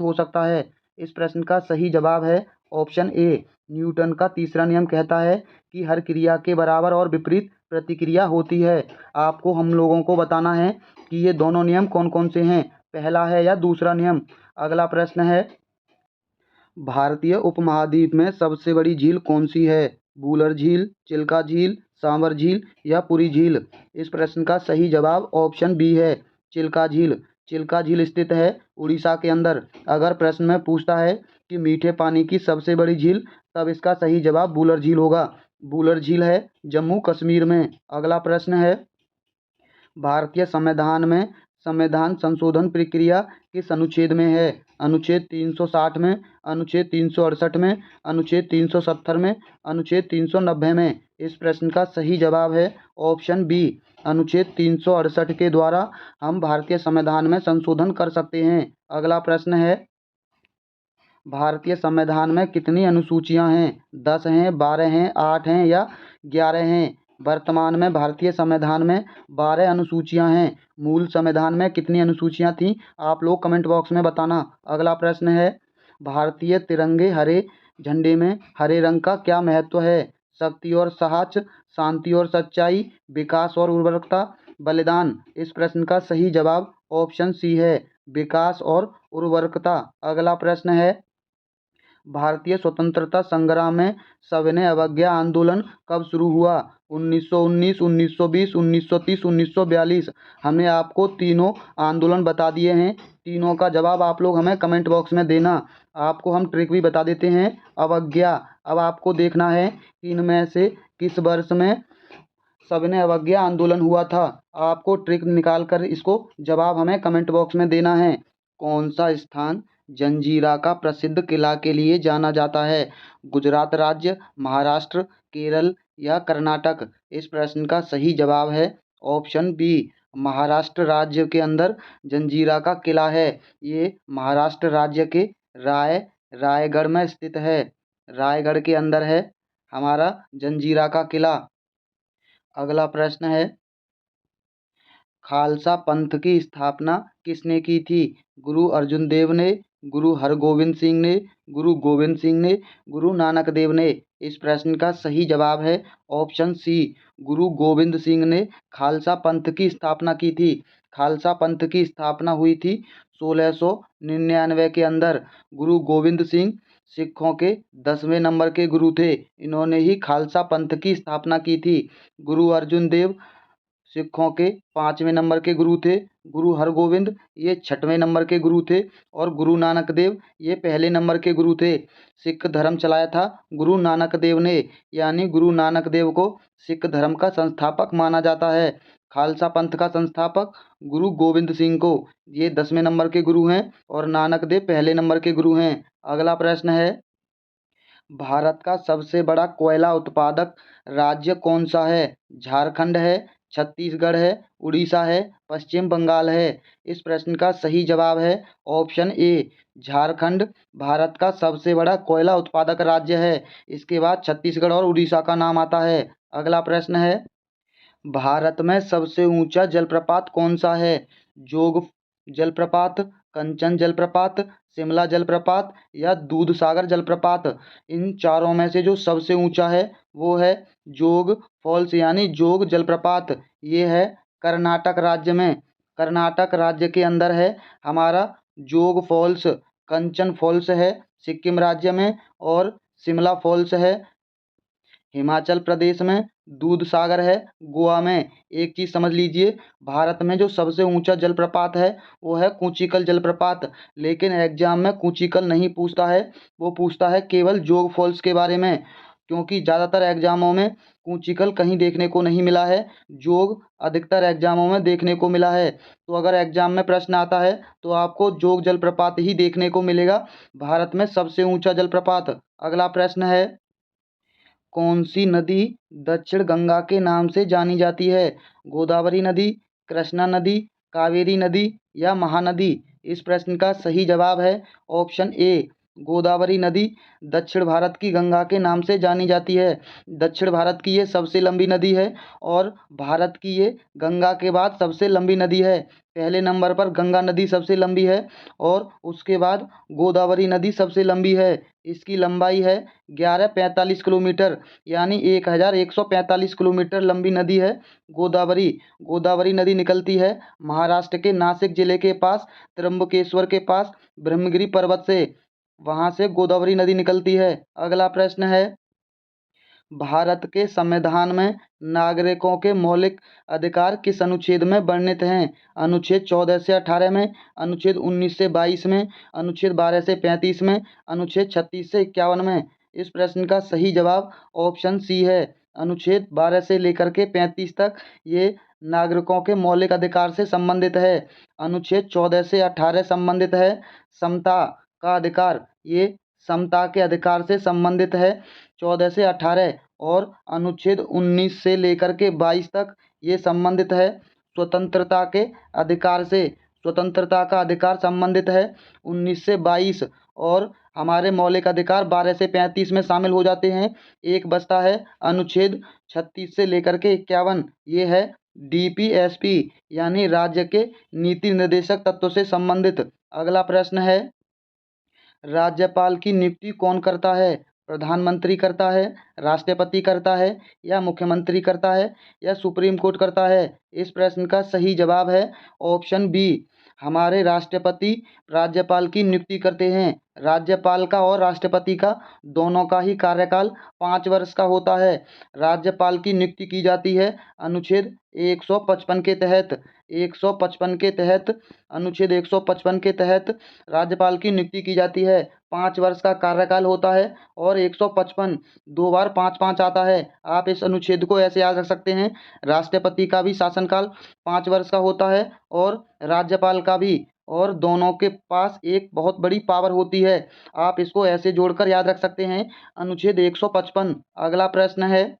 हो सकता है। इस प्रश्न का सही जवाब है ऑप्शन ए। न्यूटन का तीसरा नियम कहता है कि हर क्रिया के बराबर और विपरीत प्रतिक्रिया होती है। आपको हम लोगों को बताना है कि ये दोनों नियम कौन कौन से हैं, पहला है या दूसरा नियम। अगला प्रश्न है, भारतीय उपमहाद्वीप में सबसे बड़ी झील कौन सी है? वुलर झील, चिल्का झील, सांबर झील या पुरी झील? इस प्रश्न का सही जवाब ऑप्शन बी है, चिल्का झील। चिल्का झील स्थित है उड़ीसा के अंदर। अगर प्रश्न में पूछता है कि मीठे पानी की सबसे बड़ी झील, तब इसका सही जवाब वुलर झील होगा। वुलर झील है जम्मू कश्मीर में। अगला प्रश्न है, भारतीय संविधान में संविधान संशोधन प्रक्रिया किस अनुच्छेद में है? अनुच्छेद 360 में, अनुच्छेद 368 में, अनुच्छेद 370 में, अनुच्छेद 390 में? इस प्रश्न का सही जवाब है ऑप्शन बी, अनुच्छेद 368 के द्वारा हम भारतीय संविधान में संशोधन कर सकते हैं। अगला प्रश्न है, भारतीय संविधान में कितनी अनुसूचियां हैं? 10 हैं, 12 हैं, 8 हैं या 11 हैं? वर्तमान में भारतीय संविधान में 12 अनुसूचियां हैं। मूल संविधान में कितनी अनुसूचियां थीं? आप लोग कमेंट बॉक्स में बताना। अगला प्रश्न है, भारतीय तिरंगे हरे झंडे में हरे रंग का क्या महत्व है? शक्ति और साहस, शांति और सच्चाई, विकास और उर्वरकता, बलिदान? इस प्रश्न का सही जवाब ऑप्शन सी है, विकास और उर्वरकता। अगला प्रश्न है, भारतीय स्वतंत्रता संग्राम में सविनय अवज्ञा आंदोलन कब शुरू हुआ? 1919, 1920, 1930, 1942। हमने आपको तीनों आंदोलन बता दिए हैं। तीनों का जवाब आप लोग हमें कमेंट बॉक्स में देना। आपको हम ट्रिक भी बता देते हैं। अवज्ञा, अब आपको देखना है कि इनमें से किस वर्ष में सविनय अवज्ञा आंदोलन हुआ था। आपको ट्रिक निकाल कर इसको जवाब हमें कमेंट बॉक्स में देना है। कौन सा स्थान जंजीरा का प्रसिद्ध किला के लिए जाना जाता है? गुजरात राज्य, महाराष्ट्र, केरल या कर्नाटक? इस प्रश्न का सही जवाब है ऑप्शन बी, महाराष्ट्र राज्य के अंदर जंजीरा का किला है। ये महाराष्ट्र राज्य के रायगढ़ में स्थित है। रायगढ़ के अंदर है हमारा जंजीरा का किला। अगला प्रश्न है, खालसा पंथ की स्थापना किसने की थी? गुरु अर्जुन देव ने, गुरु हरगोविंद सिंह ने, गुरु गोविंद सिंह ने, गुरु नानक देव ने? इस प्रश्न का सही जवाब है ऑप्शन सी, गुरु गोविंद सिंह ने खालसा पंथ की स्थापना की थी। खालसा पंथ की स्थापना हुई थी 1699 के अंदर। गुरु गोविंद सिंह सिखों के 10वें नंबर के गुरु थे। इन्होंने ही खालसा पंथ की स्थापना की थी। गुरु अर्जुन देव सिखों के 5वें नंबर के गुरु थे। गुरु हरगोविंद ये 6वें नंबर के गुरु थे। और गुरु नानक देव ये पहले नंबर के गुरु थे। सिख धर्म चलाया था गुरु नानक देव ने, यानी गुरु नानक देव को सिख धर्म का संस्थापक माना जाता है। खालसा पंथ का संस्थापक गुरु गोविंद सिंह को, ये 10वें नंबर के गुरु हैं और नानक देव पहले नंबर के गुरु हैं। अगला प्रश्न है, भारत का सबसे बड़ा कोयला उत्पादक राज्य कौन सा है? झारखंड है, छत्तीसगढ़ है, उड़ीसा है, पश्चिम बंगाल है? इस प्रश्न का सही जवाब है ऑप्शन ए, झारखंड भारत का सबसे बड़ा कोयला उत्पादक राज्य है। इसके बाद छत्तीसगढ़ और उड़ीसा का नाम आता है। अगला प्रश्न है, भारत में सबसे ऊंचा जलप्रपात कौन सा है? जोग जलप्रपात, कंचन जलप्रपात, शिमला जलप्रपात या दूधसागर जलप्रपात? इन चारों में से जो सबसे ऊंचा है वो है जोग फॉल्स यानी जोग जलप्रपात। ये है कर्नाटक राज्य में। कर्नाटक राज्य के अंदर है हमारा जोग फॉल्स। कंचन फॉल्स है सिक्किम राज्य में और शिमला फॉल्स है हिमाचल प्रदेश में। दूध सागर है गोवा में। एक चीज़ समझ लीजिए, भारत में जो सबसे ऊंचा जलप्रपात है वो है कूचिकल जलप्रपात। लेकिन एग्जाम में कूचिकल नहीं पूछता है, वो पूछता है केवल जोग फॉल्स के बारे में, क्योंकि ज़्यादातर एग्जामों में कूचिकल कहीं देखने को नहीं मिला है, जोग अधिकतर एग्जामों में देखने को मिला है। तो अगर एग्जाम में प्रश्न आता है तो आपको जोग जलप्रपात ही देखने को मिलेगा, भारत में सबसे ऊंचा जलप्रपात। अगला प्रश्न है, कौन सी नदी दक्षिण गंगा के नाम से जानी जाती है? गोदावरी नदी, कृष्णा नदी, कावेरी नदी या महानदी? इस प्रश्न का सही जवाब है ऑप्शन ए, गोदावरी नदी दक्षिण भारत की गंगा के नाम से जानी जाती है। दक्षिण भारत की ये सबसे लंबी नदी है और भारत की ये गंगा के बाद सबसे लंबी नदी है। पहले नंबर पर गंगा नदी सबसे लंबी है और उसके बाद गोदावरी नदी सबसे लंबी है। इसकी लंबाई है 1145 किलोमीटर, यानी 1145 किलोमीटर लंबी नदी है गोदावरी। गोदावरी नदी निकलती है महाराष्ट्र के नासिक जिले के पास, त्र्यंबकेश्वर के पास, ब्रह्मगिरी पर्वत से, वहाँ से गोदावरी नदी निकलती है। अगला प्रश्न है, भारत के संविधान में नागरिकों के मौलिक अधिकार किस अनुच्छेद में वर्णित हैं? अनुच्छेद 14 से 18 में, अनुच्छेद 19 से 22 में, अनुच्छेद 12 से 35 में, अनुच्छेद 36 से 51 में? इस प्रश्न का सही जवाब ऑप्शन सी है, अनुच्छेद 12 से लेकर के 35 तक ये नागरिकों के मौलिक अधिकार से संबंधित है। अनुच्छेद 14 से 18 संबंधित है समता का अधिकार, ये समता के अधिकार से संबंधित है 14 से 18। और अनुच्छेद 19 से लेकर के 22 तक ये संबंधित है स्वतंत्रता के अधिकार से। स्वतंत्रता का अधिकार संबंधित है 19 से 22 और हमारे मौलिक अधिकार 12 से 35 में शामिल हो जाते हैं। एक बचता है अनुच्छेद 36 से लेकर के 51, ये है डीपीएसपी यानी राज्य के नीति निर्देशक तत्व से संबंधित। अगला प्रश्न है, राज्यपाल की नियुक्ति कौन करता है? प्रधानमंत्री करता है, राष्ट्रपति करता है या मुख्यमंत्री करता है या सुप्रीम कोर्ट करता है? इस प्रश्न का सही जवाब है ऑप्शन बी, हमारे राष्ट्रपति राज्यपाल की नियुक्ति करते हैं। राज्यपाल का और राष्ट्रपति का दोनों का ही कार्यकाल 5 वर्ष का होता है। राज्यपाल की नियुक्ति की जाती है अनुच्छेद 155 के तहत। 155 के तहत अनुच्छेद 155 के तहत राज्यपाल की नियुक्ति की जाती है। 5 वर्ष का कार्यकाल होता है और 155 दो बार 5-5 आता है। आप इस अनुच्छेद को ऐसे याद रख सकते हैं, राष्ट्रपति का भी शासनकाल 5 वर्ष का होता है और राज्यपाल का भी, और दोनों के पास एक बहुत बड़ी पावर होती है। आप इसको ऐसे जोड़कर याद रख सकते हैं, अनुच्छेद 155। अगला प्रश्न है,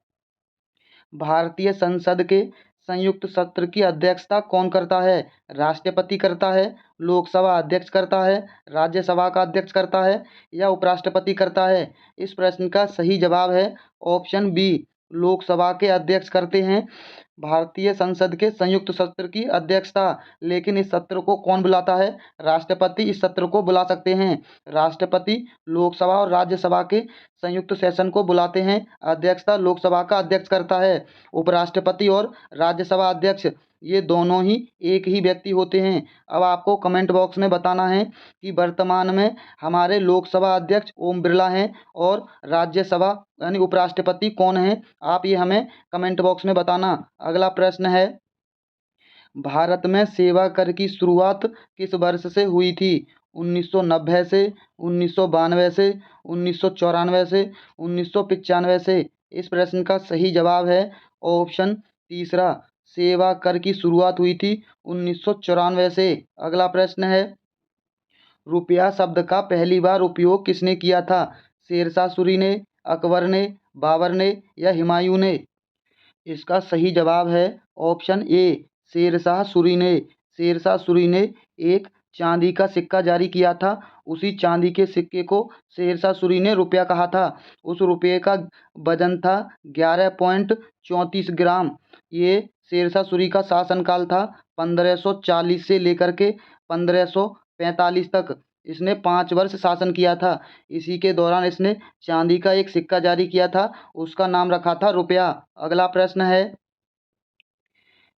भारतीय संसद के संयुक्त सत्र की अध्यक्षता कौन करता है? राष्ट्रपति करता है, लोकसभा अध्यक्ष करता है, राज्यसभा का अध्यक्ष करता है या उपराष्ट्रपति करता है? इस प्रश्न का सही जवाब है ऑप्शन बी, लोकसभा के अध्यक्ष करते हैं भारतीय संसद के संयुक्त सत्र की अध्यक्षता। लेकिन इस सत्र को कौन बुलाता है? राष्ट्रपति इस सत्र को बुला सकते हैं। राष्ट्रपति लोकसभा और राज्यसभा के संयुक्त सेशन को बुलाते हैं। अध्यक्षता लोकसभा का अध्यक्ष करता है। उपराष्ट्रपति और राज्यसभा अध्यक्ष ये दोनों ही एक ही व्यक्ति होते हैं। अब आपको कमेंट बॉक्स में बताना है कि वर्तमान में हमारे लोकसभा अध्यक्ष ओम बिरला हैं और राज्यसभा यानी उपराष्ट्रपति कौन है? आप ये हमें कमेंट बॉक्स में बताना। अगला प्रश्न है, भारत में सेवा कर की शुरुआत किस वर्ष से हुई थी? 1990 से, 1992 से, 1994 से, 1995 से? इस प्रश्न का सही जवाब है ऑप्शन तीसरा, सेवा कर की शुरुआत हुई थी 1994 से। अगला प्रश्न है, रुपया शब्द का पहली बार उपयोग किसने किया था? शेरशाह सूरी ने, अकबर ने, बाबर ने या हुमायूं ने? इसका सही जवाब है ऑप्शन ए, शेरशाह सूरी ने। शेरशाह सूरी ने एक चांदी का सिक्का जारी किया था। उसी चांदी के सिक्के को शेरशाह सूरी ने रुपया कहा था। उस रुपये का वजन था 11.34 ग्राम। ये शेरशाह सूरी का शासनकाल था 1540 से लेकर के 1545 तक। इसने 5 वर्ष शासन किया था। इसी के दौरान इसने चांदी का एक सिक्का जारी किया था, उसका नाम रखा था रुपया। अगला प्रश्न है,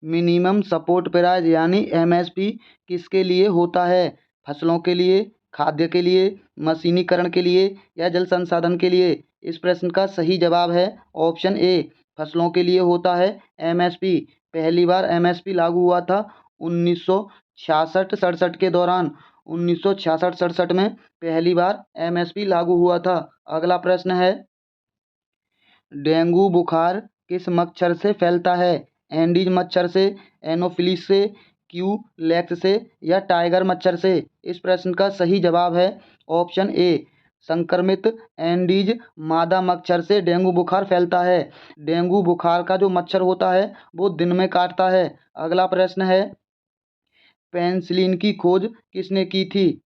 मिनिमम सपोर्ट प्राइस यानी एमएसपी किसके लिए होता है? फसलों के लिए, खाद्य के लिए, मशीनीकरण के लिए या जल संसाधन के लिए? इस प्रश्न का सही जवाब है ऑप्शन ए, फसलों के लिए होता है एमएसपी। पहली बार एमएसपी लागू हुआ था 1966-67 के दौरान। 1966-67 में पहली बार एमएसपी लागू हुआ था। अगला प्रश्न है, डेंगू बुखार किस मच्छर से फैलता है? एंडीज मच्छर से, एनोफिलीज से, क्यूलेक्स से या टाइगर मच्छर से? इस प्रश्न का सही जवाब है ऑप्शन ए, संक्रमित एंडीज मादा मच्छर से डेंगू बुखार फैलता है। डेंगू बुखार का जो मच्छर होता है वो दिन में काटता है। अगला प्रश्न है, पेनिसिलिन की खोज किसने की थी?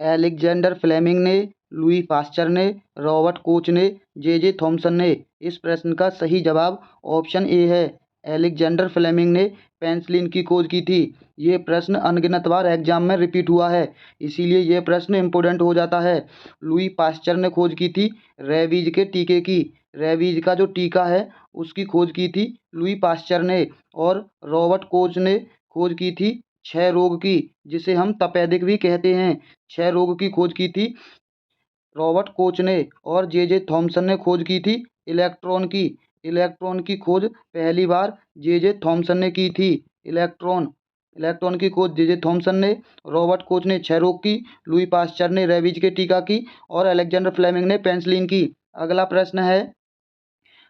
एलेक्जेंडर फ्लेमिंग ने, लुई पास्चर ने, रॉबर्ट कोच ने, जे थॉमसन ने? इस प्रश्न का सही जवाब ऑप्शन ए है, एलेक्जेंडर फ्लेमिंग ने पेनिसिलिन की खोज की थी। ये प्रश्न अनगिनत बार एग्जाम में रिपीट हुआ है, इसीलिए ये प्रश्न इम्पोर्टेंट हो जाता है। लुई पास्चर ने खोज की थी रेबीज के टीके की। रेबीज का जो टीका है उसकी खोज की थी लुई पास्चर ने। और रॉबर्ट कोच ने खोज की थी क्षय रोग की, जिसे हम तपेदिक भी कहते हैं। क्षय रोग की खोज की थी रॉबर्ट कोच ने। और जे थॉमसन ने खोज की थी इलेक्ट्रॉन की। इलेक्ट्रॉन की खोज पहली बार जे थॉमसन ने की थी। इलेक्ट्रॉन की खोज जे थॉमसन ने, रॉबर्ट कोच ने क्षय रोग की, लुई पास्चर ने रेबीज के टीका की और अलेक्जेंडर फ्लेमिंग ने पेनिसिलिन की। अगला प्रश्न है,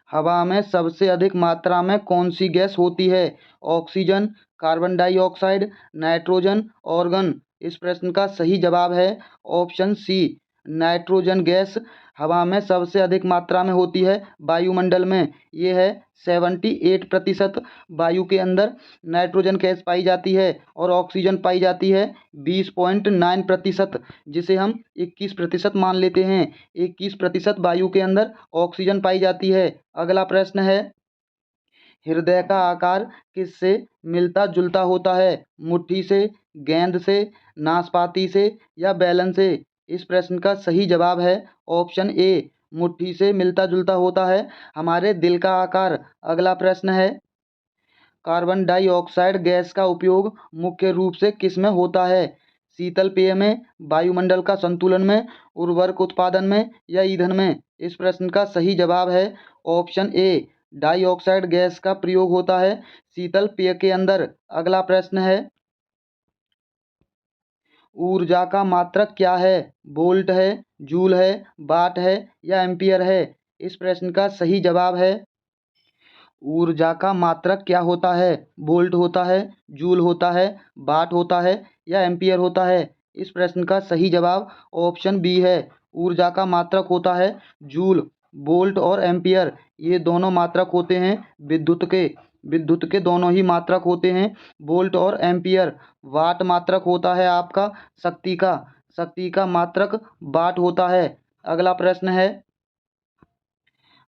हवा में सबसे अधिक मात्रा में कौन सी गैस होती है? Oxygen, carbon dioxide, nitrogen, organ? इस प्रश्न का सही जवाब है ऑप्शन सी, नाइट्रोजन गैस हवा में सबसे अधिक मात्रा में होती है वायुमंडल में। ये है 78% वायु के अंदर नाइट्रोजन गैस पाई जाती है और ऑक्सीजन पाई जाती है 20.9%, जिसे हम 21% मान लेते हैं। 21% वायु के अंदर ऑक्सीजन पाई जाती है। अगला प्रश्न है, हृदय का आकार किससे मिलता जुलता होता है? मुट्ठी से, गेंद से, नाशपाती से या बेलन से? इस प्रश्न का सही जवाब है ऑप्शन ए, मुट्ठी से मिलता जुलता होता है हमारे दिल का आकार। अगला प्रश्न है, कार्बन डाइऑक्साइड गैस का उपयोग मुख्य रूप से किस में होता है? शीतल पेय में, वायुमंडल का संतुलन में, उर्वरक उत्पादन में या ईंधन में? इस प्रश्न का सही जवाब है ऑप्शन ए, डाइऑक्साइड गैस का प्रयोग होता है शीतल पेय के अंदर। अगला प्रश्न है, ऊर्जा का मात्रक क्या है? वोल्ट है, जूल है, वाट है या एम्पियर है? इस प्रश्न का सही जवाब है, ऊर्जा का मात्रक क्या होता है? वोल्ट होता है, जूल होता है, वाट होता है या एम्पियर होता है? इस प्रश्न का सही जवाब ऑप्शन बी है, ऊर्जा का मात्रक होता है जूल। वोल्ट और एम्पियर ये दोनों मात्रक होते हैं विद्युत के दोनों ही मात्रक होते हैं, वोल्ट और एम्पियर। वाट मात्रक होता है आपका शक्ति का मात्रक वाट होता है। अगला प्रश्न है,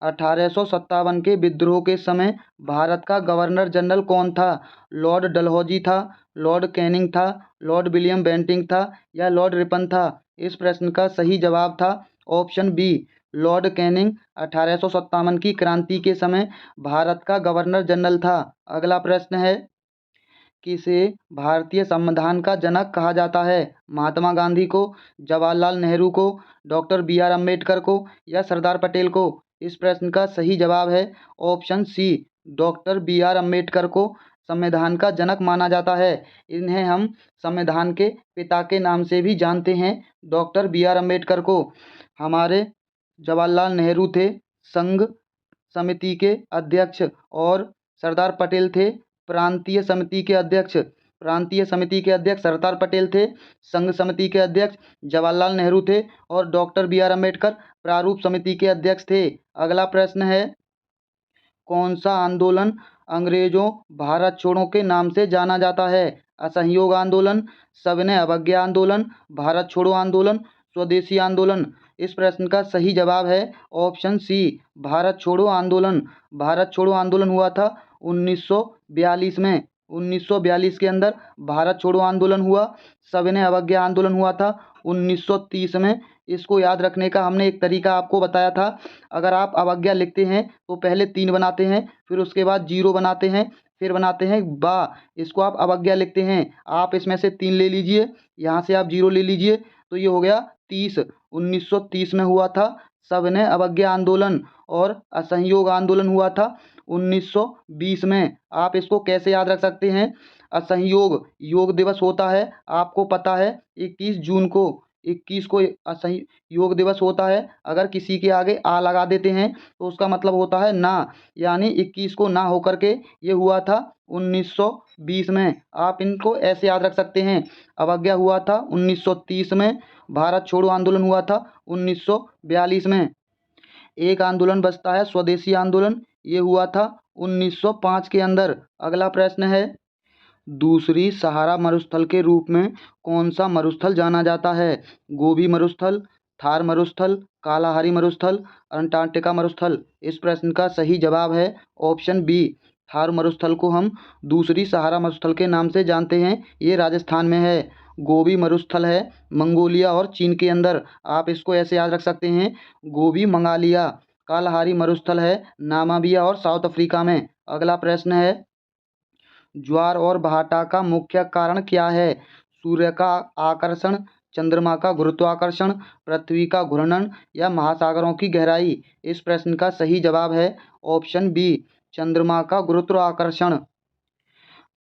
1857 के विद्रोह के समय भारत का गवर्नर जनरल कौन था? लॉर्ड डलहौजी था, लॉर्ड कैनिंग था, लॉर्ड विलियम बेंटिंक था या लॉर्ड रिपन था? इस प्रश्न का सही जवाब था ऑप्शन बी, लॉर्ड कैनिंग 1857 की क्रांति के समय भारत का गवर्नर जनरल था। अगला प्रश्न है, किसे भारतीय संविधान का जनक कहा जाता है? महात्मा गांधी को, जवाहरलाल नेहरू को, डॉक्टर बी आर अम्बेडकर को या सरदार पटेल को? इस प्रश्न का सही जवाब है option C, doctor B R Ambedkar को संविधान का जनक माना जाता है। इन्हें हम संविधान के पिता के नाम से भी जानते हैं, डॉक्टर बी आर अम्बेडकर को। हमारे जवाहरलाल नेहरू थे संघ समिति के अध्यक्ष और सरदार पटेल थे प्रांतीय समिति के अध्यक्ष। सरदार पटेल थे संघ समिति के अध्यक्ष, जवाहरलाल नेहरू थे और डॉक्टर बी आर अम्बेडकर प्रारूप समिति के अध्यक्ष थे। अगला प्रश्न है, कौन सा आंदोलन अंग्रेजों भारत छोड़ो के नाम से जाना जाता है? असहयोग आंदोलन, सविनय अवज्ञा आंदोलन, भारत छोड़ो आंदोलन, स्वदेशी आंदोलन? इस प्रश्न का सही जवाब है ऑप्शन सी, भारत छोड़ो आंदोलन। भारत छोड़ो आंदोलन हुआ था 1942 में। 1942 के अंदर भारत छोड़ो आंदोलन हुआ। सविनय अवज्ञा आंदोलन हुआ था 1930 में। इसको याद रखने का हमने एक तरीका आपको बताया था। अगर आप अवज्ञा लिखते हैं तो पहले 3 बनाते हैं, फिर उसके बाद 0 बनाते हैं, फिर बनाते हैं बा। इसको आप अवज्ञा लिखते हैं। आप इसमें से 3 ले लीजिए, यहाँ से आप 0 ले लीजिए, तो ये हो गया 30। 1930 में हुआ था सविनय अवज्ञा आंदोलन और असहयोग आंदोलन हुआ था 1920 में। आप इसको कैसे याद रख सकते हैं? असहयोग योग दिवस होता है, आपको पता है 21 जून को। 21 को असहयोग दिवस होता है। अगर किसी के आगे आ लगा देते हैं तो उसका मतलब होता है ना, यानी 21 को ना होकर के ये हुआ था 1920 में। आप इनको ऐसे याद रख सकते हैं, अवज्ञा हुआ था 1930 में, भारत छोड़ो आंदोलन हुआ था 1942 में। एक आंदोलन बचता है स्वदेशी आंदोलन, ये हुआ था 1905 के अंदर। अगला प्रश्न है, दूसरी सहारा मरुस्थल के रूप में कौन सा मरुस्थल जाना जाता है? गोबी मरुस्थल, थार मरुस्थल, कालाहारी मरुस्थल, अंटार्कटिका मरुस्थल? इस प्रश्न का सही जवाब है ऑप्शन बी, थार मरुस्थल को हम दूसरी सहारा मरुस्थल के नाम से जानते हैं। ये राजस्थान में है। गोबी मरुस्थल है मंगोलिया और चीन के अंदर। आप इसको ऐसे याद रख सकते हैं, गोबी मंगालिया। कालाहारी मरुस्थल है नामाबिया और साउथ अफ्रीका में। अगला प्रश्न है, ज्वार और भाटा का मुख्य कारण क्या है? सूर्य का आकर्षण, चंद्रमा का गुरुत्वाकर्षण, पृथ्वी का घूर्णन या महासागरों की गहराई? इस प्रश्न का सही जवाब है ऑप्शन बी, चंद्रमा का गुरुत्वाकर्षण।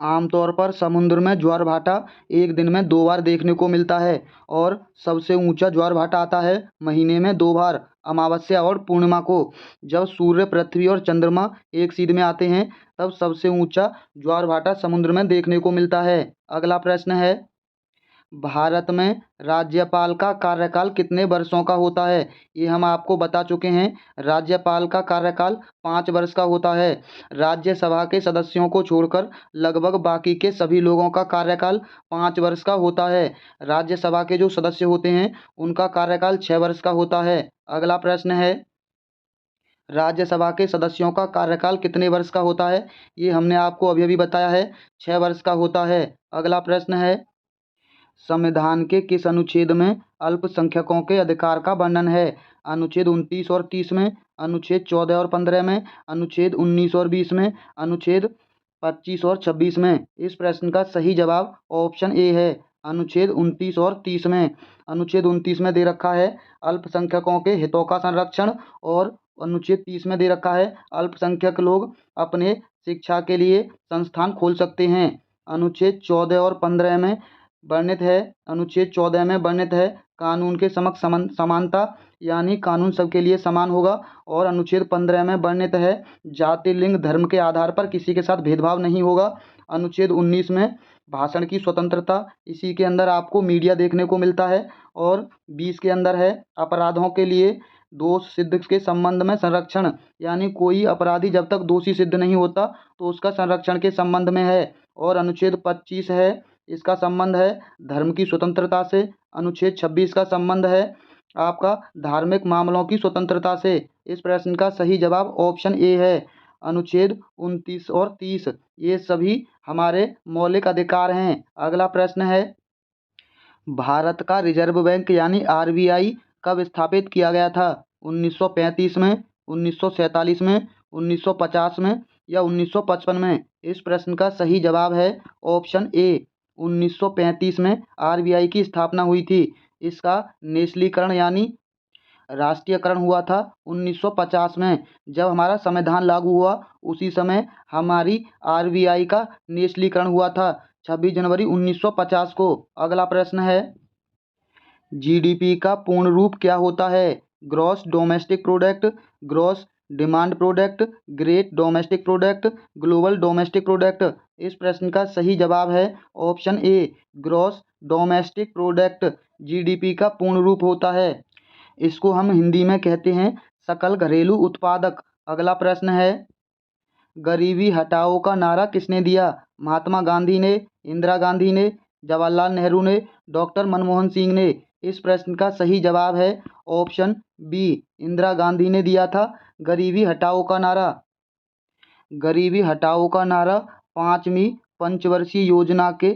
आमतौर पर समुद्र में ज्वार भाटा एक दिन में 2 बार देखने को मिलता है और सबसे ऊंचा ज्वार भाटा आता है महीने में 2 बार, अमावस्या और पूर्णिमा को। जब सूर्य, पृथ्वी और चंद्रमा एक सीध में आते हैं तब सबसे ऊंचा ज्वार भाटा समुद्र में देखने को मिलता है। अगला प्रश्न है, भारत में राज्यपाल का कार्यकाल कितने वर्षों का होता है? ये हम आपको बता चुके हैं, राज्यपाल का कार्यकाल 5 वर्ष का होता है। राज्यसभा के सदस्यों को छोड़कर लगभग बाकी के सभी लोगों का कार्यकाल 5 वर्ष का होता है। राज्यसभा के जो सदस्य होते हैं उनका कार्यकाल 6 वर्ष का होता है। अगला प्रश्न है, राज्यसभा के सदस्यों का कार्यकाल कितने वर्ष का होता है? ये हमने आपको अभी अभी बताया है, 6 वर्ष का होता है। अगला प्रश्न है, संविधान के किस अनुच्छेद में अल्पसंख्यकों के अधिकार का वर्णन है? अनुच्छेद 29 और 30 में, अनुच्छेद 14 और 15 में, अनुच्छेद 19 और 20 में, अनुच्छेद 25 और 26 में। इस प्रश्न का सही जवाब ऑप्शन ए है अनुच्छेद 29 और 30 में। अनुच्छेद 29 में दे रखा है अल्पसंख्यकों के हितों का संरक्षण, और अनुच्छेद 30 में दे रखा है अल्पसंख्यक लोग अपने शिक्षा के लिए संस्थान खोल सकते हैं। अनुच्छेद 14 और 15 में वर्णित है अनुच्छेद 14 में वर्णित है कानून के समक्ष समानता, यानी कानून सबके लिए समान होगा। और अनुच्छेद 15 में वर्णित है जाति, लिंग, धर्म के आधार पर किसी के साथ भेदभाव नहीं होगा। अनुच्छेद 19 में भाषण की स्वतंत्रता, इसी के अंदर आपको मीडिया देखने को मिलता है। और 20 के अंदर है अपराधों के लिए दोष सिद्ध के संबंध में संरक्षण, यानी कोई अपराधी जब तक दोषी सिद्ध नहीं होता तो उसका संरक्षण के संबंध में है। और अनुच्छेद 25 है, इसका संबंध है धर्म की स्वतंत्रता से। अनुच्छेद 26 का संबंध है आपका धार्मिक मामलों की स्वतंत्रता से। इस प्रश्न का सही जवाब ऑप्शन ए है अनुच्छेद 29 और 30, ये सभी हमारे मौलिक अधिकार हैं। अगला प्रश्न है भारत का रिजर्व बैंक यानी आरबीआई कब स्थापित किया गया था? 1935 में, 1947 में, 1950 में या 1955 में? इस प्रश्न का सही जवाब है ऑप्शन ए 1935 में आरबीआई की स्थापना हुई थी। इसका नेशनलीकरण यानी राष्ट्रीयकरण हुआ था 1950 में। जब हमारा संविधान लागू हुआ उसी समय हमारी आरबीआई का नेशनलीकरण हुआ था 26 जनवरी 1950 को। अगला प्रश्न है जीडीपी का पूर्ण रूप क्या होता है? Gross domestic product, gross demand product, great domestic product, global domestic product? इस प्रश्न का सही जवाब है option A gross domestic product GDP का पूर्ण रूप होता है। इसको हम हिंदी में कहते हैं सकल घरेलू उत्पादक। अगला प्रश्न है गरीबी हटाओ का नारा किसने दिया? महात्मा गांधी ने, इंदिरा गांधी ने, जवाहरलाल नेहरू ने, डॉक्टर मनमोहन सिंह ने? इस प्रश्न का सही जवाब है ऑप्शन बी इंदिरा गांधी ने दिया था गरीबी हटाओ का नारा। गरीबी हटाओ का नारा 5वीं पंचवर्षीय योजना के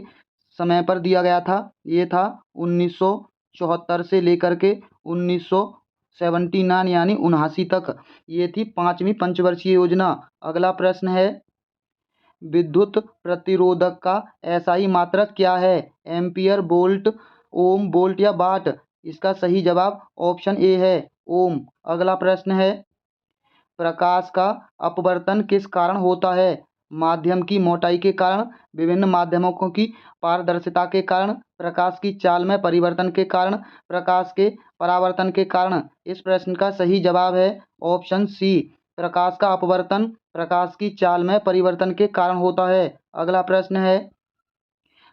समय पर दिया गया था। ये था 1974 से लेकर के 1979 यानी 79 तक, ये थी 5वीं पंचवर्षीय योजना। अगला प्रश्न है विद्युत प्रतिरोधक का एसआई मात्रक क्या है? एम्पियर, वोल्ट, ओम, वोल्ट या वाट? इसका सही जवाब ऑप्शन ए है ओम। अगला प्रश्न है प्रकाश का अपवर्तन किस कारण होता है? माध्यम की मोटाई के कारण, विभिन्न माध्यमों की पारदर्शिता के कारण, प्रकाश की चाल में परिवर्तन के कारण, प्रकाश के परावर्तन के कारण? इस प्रश्न का सही जवाब है ऑप्शन सी प्रकाश का अपवर्तन प्रकाश की चाल में परिवर्तन के कारण होता है। अगला प्रश्न है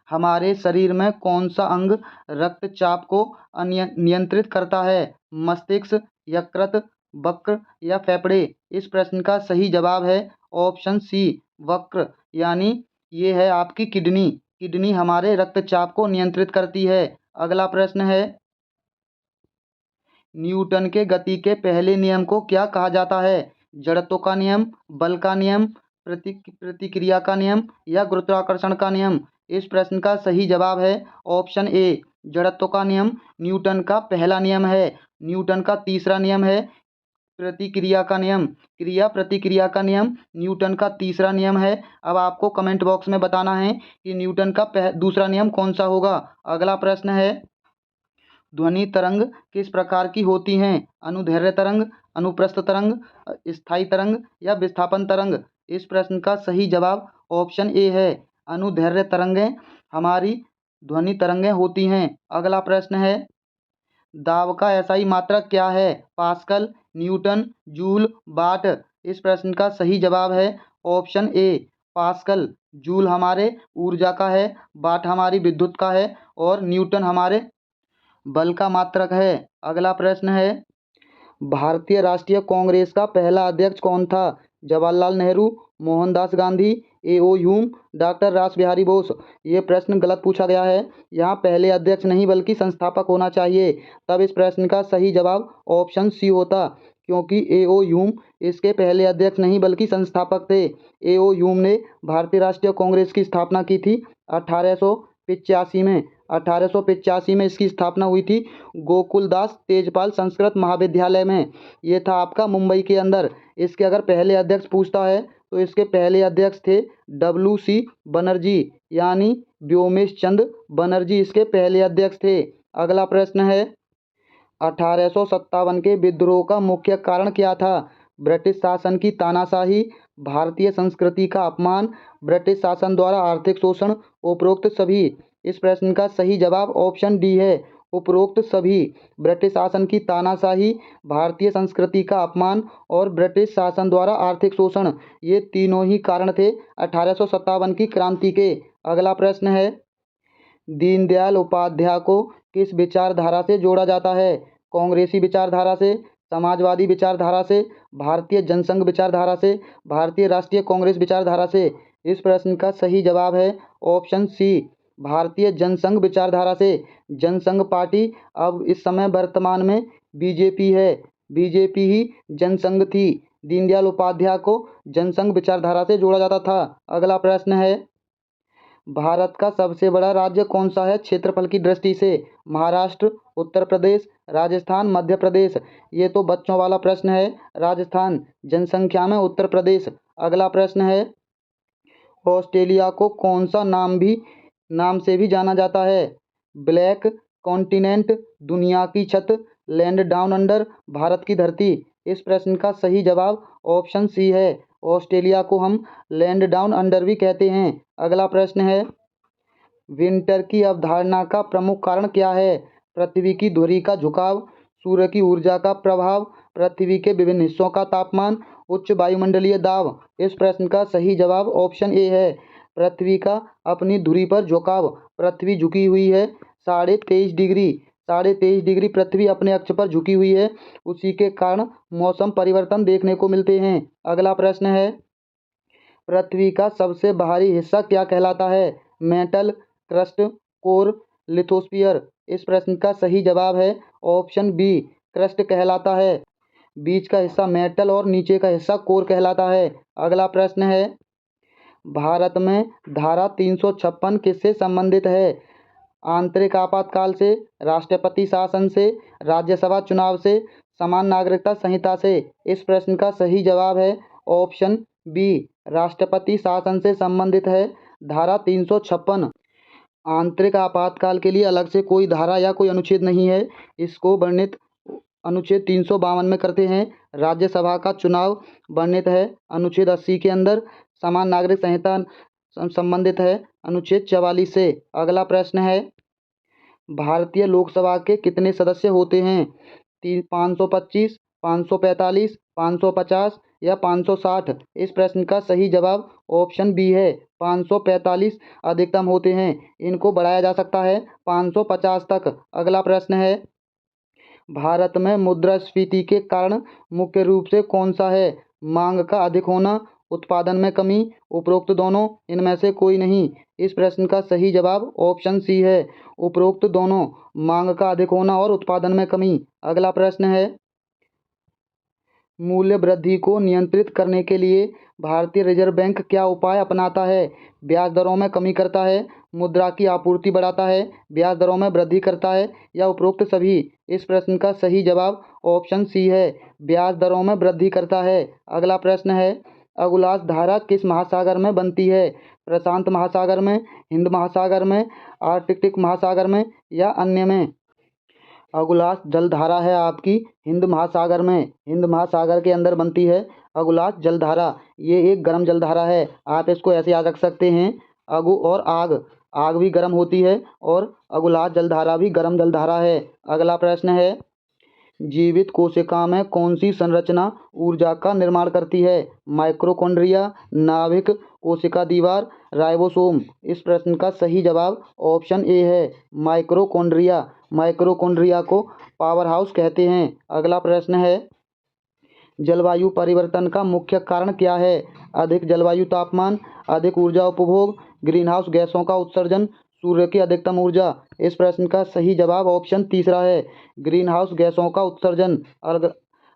हमारे शरीर में कौन सा अंग रक्तचाप को नियंत्रित करता है? मस्तिष्क, यकृत, वक्र या फेफड़े? इस प्रश्न का सही जवाब है ऑप्शन सी वक्र, यानी ये है आपकी किडनी। किडनी हमारे रक्तचाप को नियंत्रित करती है। अगला प्रश्न है न्यूटन के गति के पहले नियम को क्या कहा जाता है? जड़त्व का नियम, बल का नियम, प्रतिक्रिया का नियम या गुरुत्वाकर्षण का नियम? इस प्रश्न का सही जवाब है ऑप्शन ए जड़त्व का नियम न्यूटन का पहला नियम है। न्यूटन का तीसरा नियम है प्रतिक्रिया का नियम, क्रिया प्रतिक्रिया का नियम न्यूटन का तीसरा नियम है। अब आपको कमेंट बॉक्स में बताना है कि न्यूटन का दूसरा नियम कौन सा होगा। अगला प्रश्न है ध्वनि तरंग किस प्रकार की होती हैं? अनुदैर्घ्य तरंग, अनुप्रस्थ तरंग, स्थायी तरंग या विस्थापन तरंग? इस प्रश्न का सही जवाब ऑप्शन ए है अनुदैर्घ्य तरंगें हमारी ध्वनि तरंगें होती हैं। अगला प्रश्न है दाब का एसआई मात्रक क्या है? पास्कल, न्यूटन, जूल, वाट? इस प्रश्न का सही जवाब है ऑप्शन ए पास्कल। जूल हमारे ऊर्जा का है, वाट हमारी विद्युत का है और न्यूटन हमारे बल का मात्रक है। अगला प्रश्न है भारतीय राष्ट्रीय कांग्रेस का पहला अध्यक्ष कौन था? Jawaharlal Nehru, Mohandas Gandhi, A.O.. Hume, doctor रास बिहारी बोस? ये प्रश्न गलत पूछा गया है। यहाँ पहले अध्यक्ष नहीं बल्कि संस्थापक होना चाहिए, तब इस प्रश्न का सही जवाब ऑप्शन सी होता, क्योंकि ए.ओ. ह्यूम इसके पहले अध्यक्ष नहीं बल्कि संस्थापक थे। ए.ओ. ह्यूम ने भारतीय राष्ट्रीय कांग्रेस की स्थापना की थी 1885 में। 1885 में इसकी स्थापना हुई थी गोकुलदास तेजपाल संस्कृत महाविद्यालय में। ये था आपका मुंबई के अंदर। इसके अगर पहले अध्यक्ष पूछता है तो इसके पहले अध्यक्ष थे WC बनर्जी, यानी व्योमेश चंद्र बनर्जी इसके पहले अध्यक्ष थे। अगला प्रश्न है 1857 के विद्रोह का मुख्य कारण क्या था? ब्रिटिश शासन की तानाशाही, भारतीय संस्कृति का अपमान, ब्रिटिश शासन द्वारा आर्थिक शोषण, उपरोक्त सभी। इस प्रश्न का सही जवाब ऑप्शन डी है, उपरोक्त सभी। ब्रिटिश शासन की तानाशाही, भारतीय संस्कृति का अपमान और ब्रिटिश शासन द्वारा आर्थिक शोषण, ये तीनों ही कारण थे 1857 की क्रांति के। अगला प्रश्न है दीनदयाल उपाध्याय को किस विचारधारा से जोड़ा जाता है? कांग्रेसी विचारधारा से, समाजवादी विचारधारा से, भारतीय जनसंघ विचारधारा से, भारतीय राष्ट्रीय कांग्रेस विचारधारा से। इस प्रश्न का सही जवाब है ऑप्शन सी, भारतीय जनसंघ विचारधारा से। जनसंघ पार्टी अब इस समय वर्तमान में बीजेपी है, बीजेपी ही जनसंघ थी। दीनदयाल उपाध्याय को जनसंघ विचारधारा से जोड़ा जाता था। अगला प्रश्न है भारत का सबसे बड़ा राज्य कौन सा है क्षेत्रफल की दृष्टि से? महाराष्ट्र, उत्तर प्रदेश, राजस्थान, मध्य प्रदेश। ये तो बच्चों वाला प्रश्न है, राजस्थान। जनसंख्या में उत्तर प्रदेश। अगला प्रश्न है ऑस्ट्रेलिया को कौन सा नाम से भी जाना जाता है? ब्लैक कॉन्टिनेंट, दुनिया की छत, लैंड डाउन अंडर, भारत की धरती। इस प्रश्न का सही जवाब ऑप्शन सी है, ऑस्ट्रेलिया को हम लैंड डाउन अंडर भी कहते हैं। अगला प्रश्न है विंटर की अवधारणा का प्रमुख कारण क्या है? पृथ्वी की धुरी का झुकाव, सूर्य की ऊर्जा का प्रभाव, पृथ्वी के विभिन्न हिस्सों का तापमान, उच्च वायुमंडलीय दाब। इस प्रश्न का सही जवाब ऑप्शन ए है, पृथ्वी का अपनी धुरी पर झुकाव। पृथ्वी झुकी हुई है 23.5 डिग्री, 23.5 डिग्री पृथ्वी अपने अक्ष पर झुकी हुई है, उसी के कारण मौसम परिवर्तन देखने को मिलते हैं। अगला प्रश्न है पृथ्वी का सबसे बाहरी हिस्सा क्या कहलाता है? Metal, crust, core, lithosphere. इस प्रश्न का सही जवाब है ऑप्शन बी, क्रस्ट कहलाता है। बीच का हिस्सा मेटल और नीचे का हिस्सा कोर कहलाता है। अगला प्रश्न है भारत में धारा 356 किससे संबंधित है? आंतरिक आपातकाल से, राष्ट्रपति शासन से, राज्यसभा चुनाव से, समान नागरिकता संहिता से। इस प्रश्न का सही जवाब है ऑप्शन बी, राष्ट्रपति शासन से संबंधित है धारा 356। आंतरिक आपातकाल के लिए अलग से कोई धारा या कोई अनुच्छेद नहीं है, इसको वर्णित अनुच्छेद 352 में करते हैं। राज्यसभा का चुनाव वर्णित है अनुच्छेद 80 के अंदर। समान नागरिक संहिता संबंधित है अनुच्छेद 44 से। अगला प्रश्न है भारतीय लोकसभा के कितने सदस्य होते हैं? 525, 545, 550 या 560। इस प्रश्न का सही जवाब ऑप्शन बी है, 545 अधिकतम होते हैं, इनको बढ़ाया जा सकता है 550 तक। अगला प्रश्न है भारत में मुद्रास्फीति के कारण मुख्य रूप से कौन सा है? मांग का अधिक होना, उत्पादन में कमी, उपरोक्त दोनों, इनमें से कोई नहीं। इस प्रश्न का सही जवाब ऑप्शन सी है, उपरोक्त दोनों, मांग का अधिक होना और उत्पादन में कमी। अगला प्रश्न है मूल्य वृद्धि को नियंत्रित करने के लिए भारतीय रिजर्व बैंक क्या उपाय अपनाता है? ब्याज दरों में कमी करता है, मुद्रा की आपूर्ति बढ़ाता है, ब्याज दरों में वृद्धि करता है या उपरोक्त सभी। इस प्रश्न का सही जवाब ऑप्शन सी है, ब्याज दरों में वृद्धि करता है। अगला प्रश्न है अगुलास धारा किस महासागर में बनती है? प्रशांत महासागर में, हिंद महासागर में, आर्कटिक महासागर में या अन्य में? अगुलास जलधारा है आपकी हिंद महासागर में, हिंद महासागर के अंदर बनती है अगुलास जलधारा। ये एक गर्म जलधारा है, आप इसको ऐसे याद रख सकते हैं अगु और आग, आग भी गर्म होती है और अगुलास जलधारा भी गर्म जलधारा है। अगला प्रश्न है जीवित कोशिका में कौन सी संरचना ऊर्जा का निर्माण करती है? माइक्रोकॉन्ड्रिया, नाभिक, कोशिका दीवार, राइबोसोम। इस प्रश्न का सही जवाब ऑप्शन ए है, माइक्रोकॉन्ड्रिया। माइक्रोकॉन्ड्रिया को पावर हाउस कहते हैं। अगला प्रश्न है जलवायु परिवर्तन का मुख्य कारण क्या है? अधिक जलवायु तापमान, अधिक ऊर्जा उपभोग, ग्रीन हाउस गैसों का उत्सर्जन, सूर्य की अधिकतम ऊर्जा। इस प्रश्न का सही जवाब ऑप्शन तीसरा है, ग्रीन हाउस गैसों का उत्सर्जन।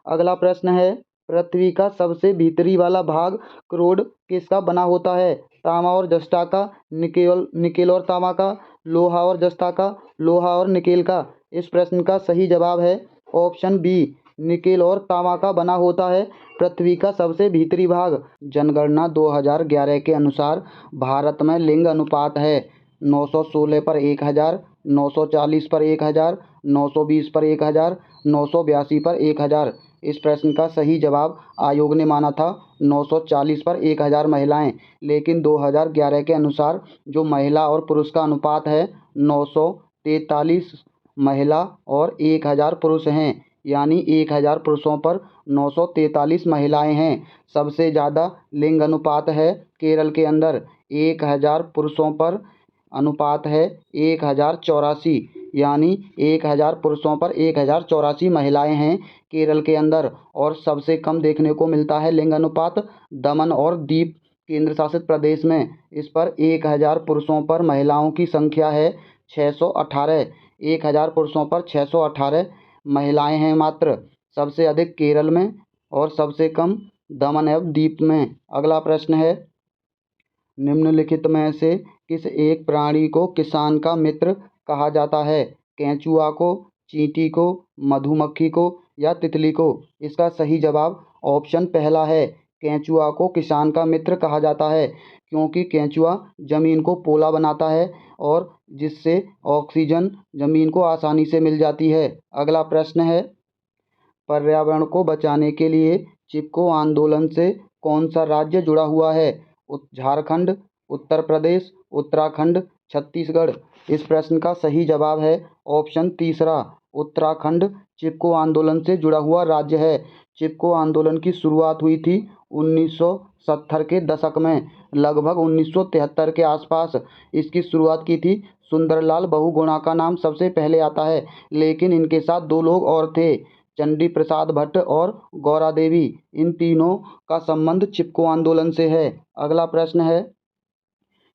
अगला प्रश्न है पृथ्वी का सबसे भीतरी वाला भाग क्रोड किसका बना होता है? तांबा और जस्ता का, निकेल और तांबा का, लोहा और जस्ता का, लोहा और निकेल का। इस प्रश्न का सही जवाब है ऑप्शन बी, निकेल और तांबा का बना होता है। पृथ्वी का सबसे भीतरी भाग। जनगणना 2011 के अनुसार भारत में लिंग अनुपात है 916 पर 1000, 940 पर 1000, 920 पर 1000, 982 पर 1000। इस प्रश्न का सही जवाब आयोग ने माना था 940 पर 1000 महिलाएं, लेकिन 2011 के अनुसार जो महिला और पुरुष का अनुपात है 943 महिला और 1000 पुरुष हैं, यानी 1000 पुरुषों पर 943 महिलाएं हैं। सबसे ज़्यादा लिंग अनुपात है केरल के अंदर। 1000 पुरुषों पर अनुपात है 1084, यानी 1000 पुरुषों पर 1084 महिलाएं हैं केरल के अंदर। और सबसे कम देखने को मिलता है लिंग अनुपात दमन और दीव केंद्र शासित प्रदेश में। इस पर 1000 पुरुषों पर महिलाओं की संख्या है 618। 1000 पुरुषों पर 618 महिलाएं हैं मात्र। सबसे अधिक केरल में और सबसे कम दमन एवं दीव में। अगला प्रश्न है, निम्नलिखित में से किस एक प्राणी को किसान का मित्र कहा जाता है? केंचुआ को, चींटी को, मधुमक्खी को या तितली को? इसका सही जवाब ऑप्शन पहला है। केंचुआ को किसान का मित्र कहा जाता है क्योंकि केंचुआ जमीन को पोला बनाता है और जिससे ऑक्सीजन जमीन को आसानी से मिल जाती है। अगला प्रश्न है, पर्यावरण को बचाने के लिए चिपको आंदोलन से कौन सा राज्य जुड़ा हुआ है? झारखंड, उत्तर प्रदेश, उत्तराखंड, छत्तीसगढ़? इस प्रश्न का सही जवाब है ऑप्शन तीसरा, उत्तराखंड चिपको आंदोलन से जुड़ा हुआ राज्य है। चिपको आंदोलन की शुरुआत हुई थी 1970 के दशक में, लगभग 1973 के आसपास इसकी शुरुआत की थी। सुंदरलाल बहुगुणा का नाम सबसे पहले आता है, लेकिन इनके साथ दो लोग और थे, चंडी प्रसाद भट्ट और गौरा देवी। इन तीनों का संबंध चिपको आंदोलन से है। अगला प्रश्न है,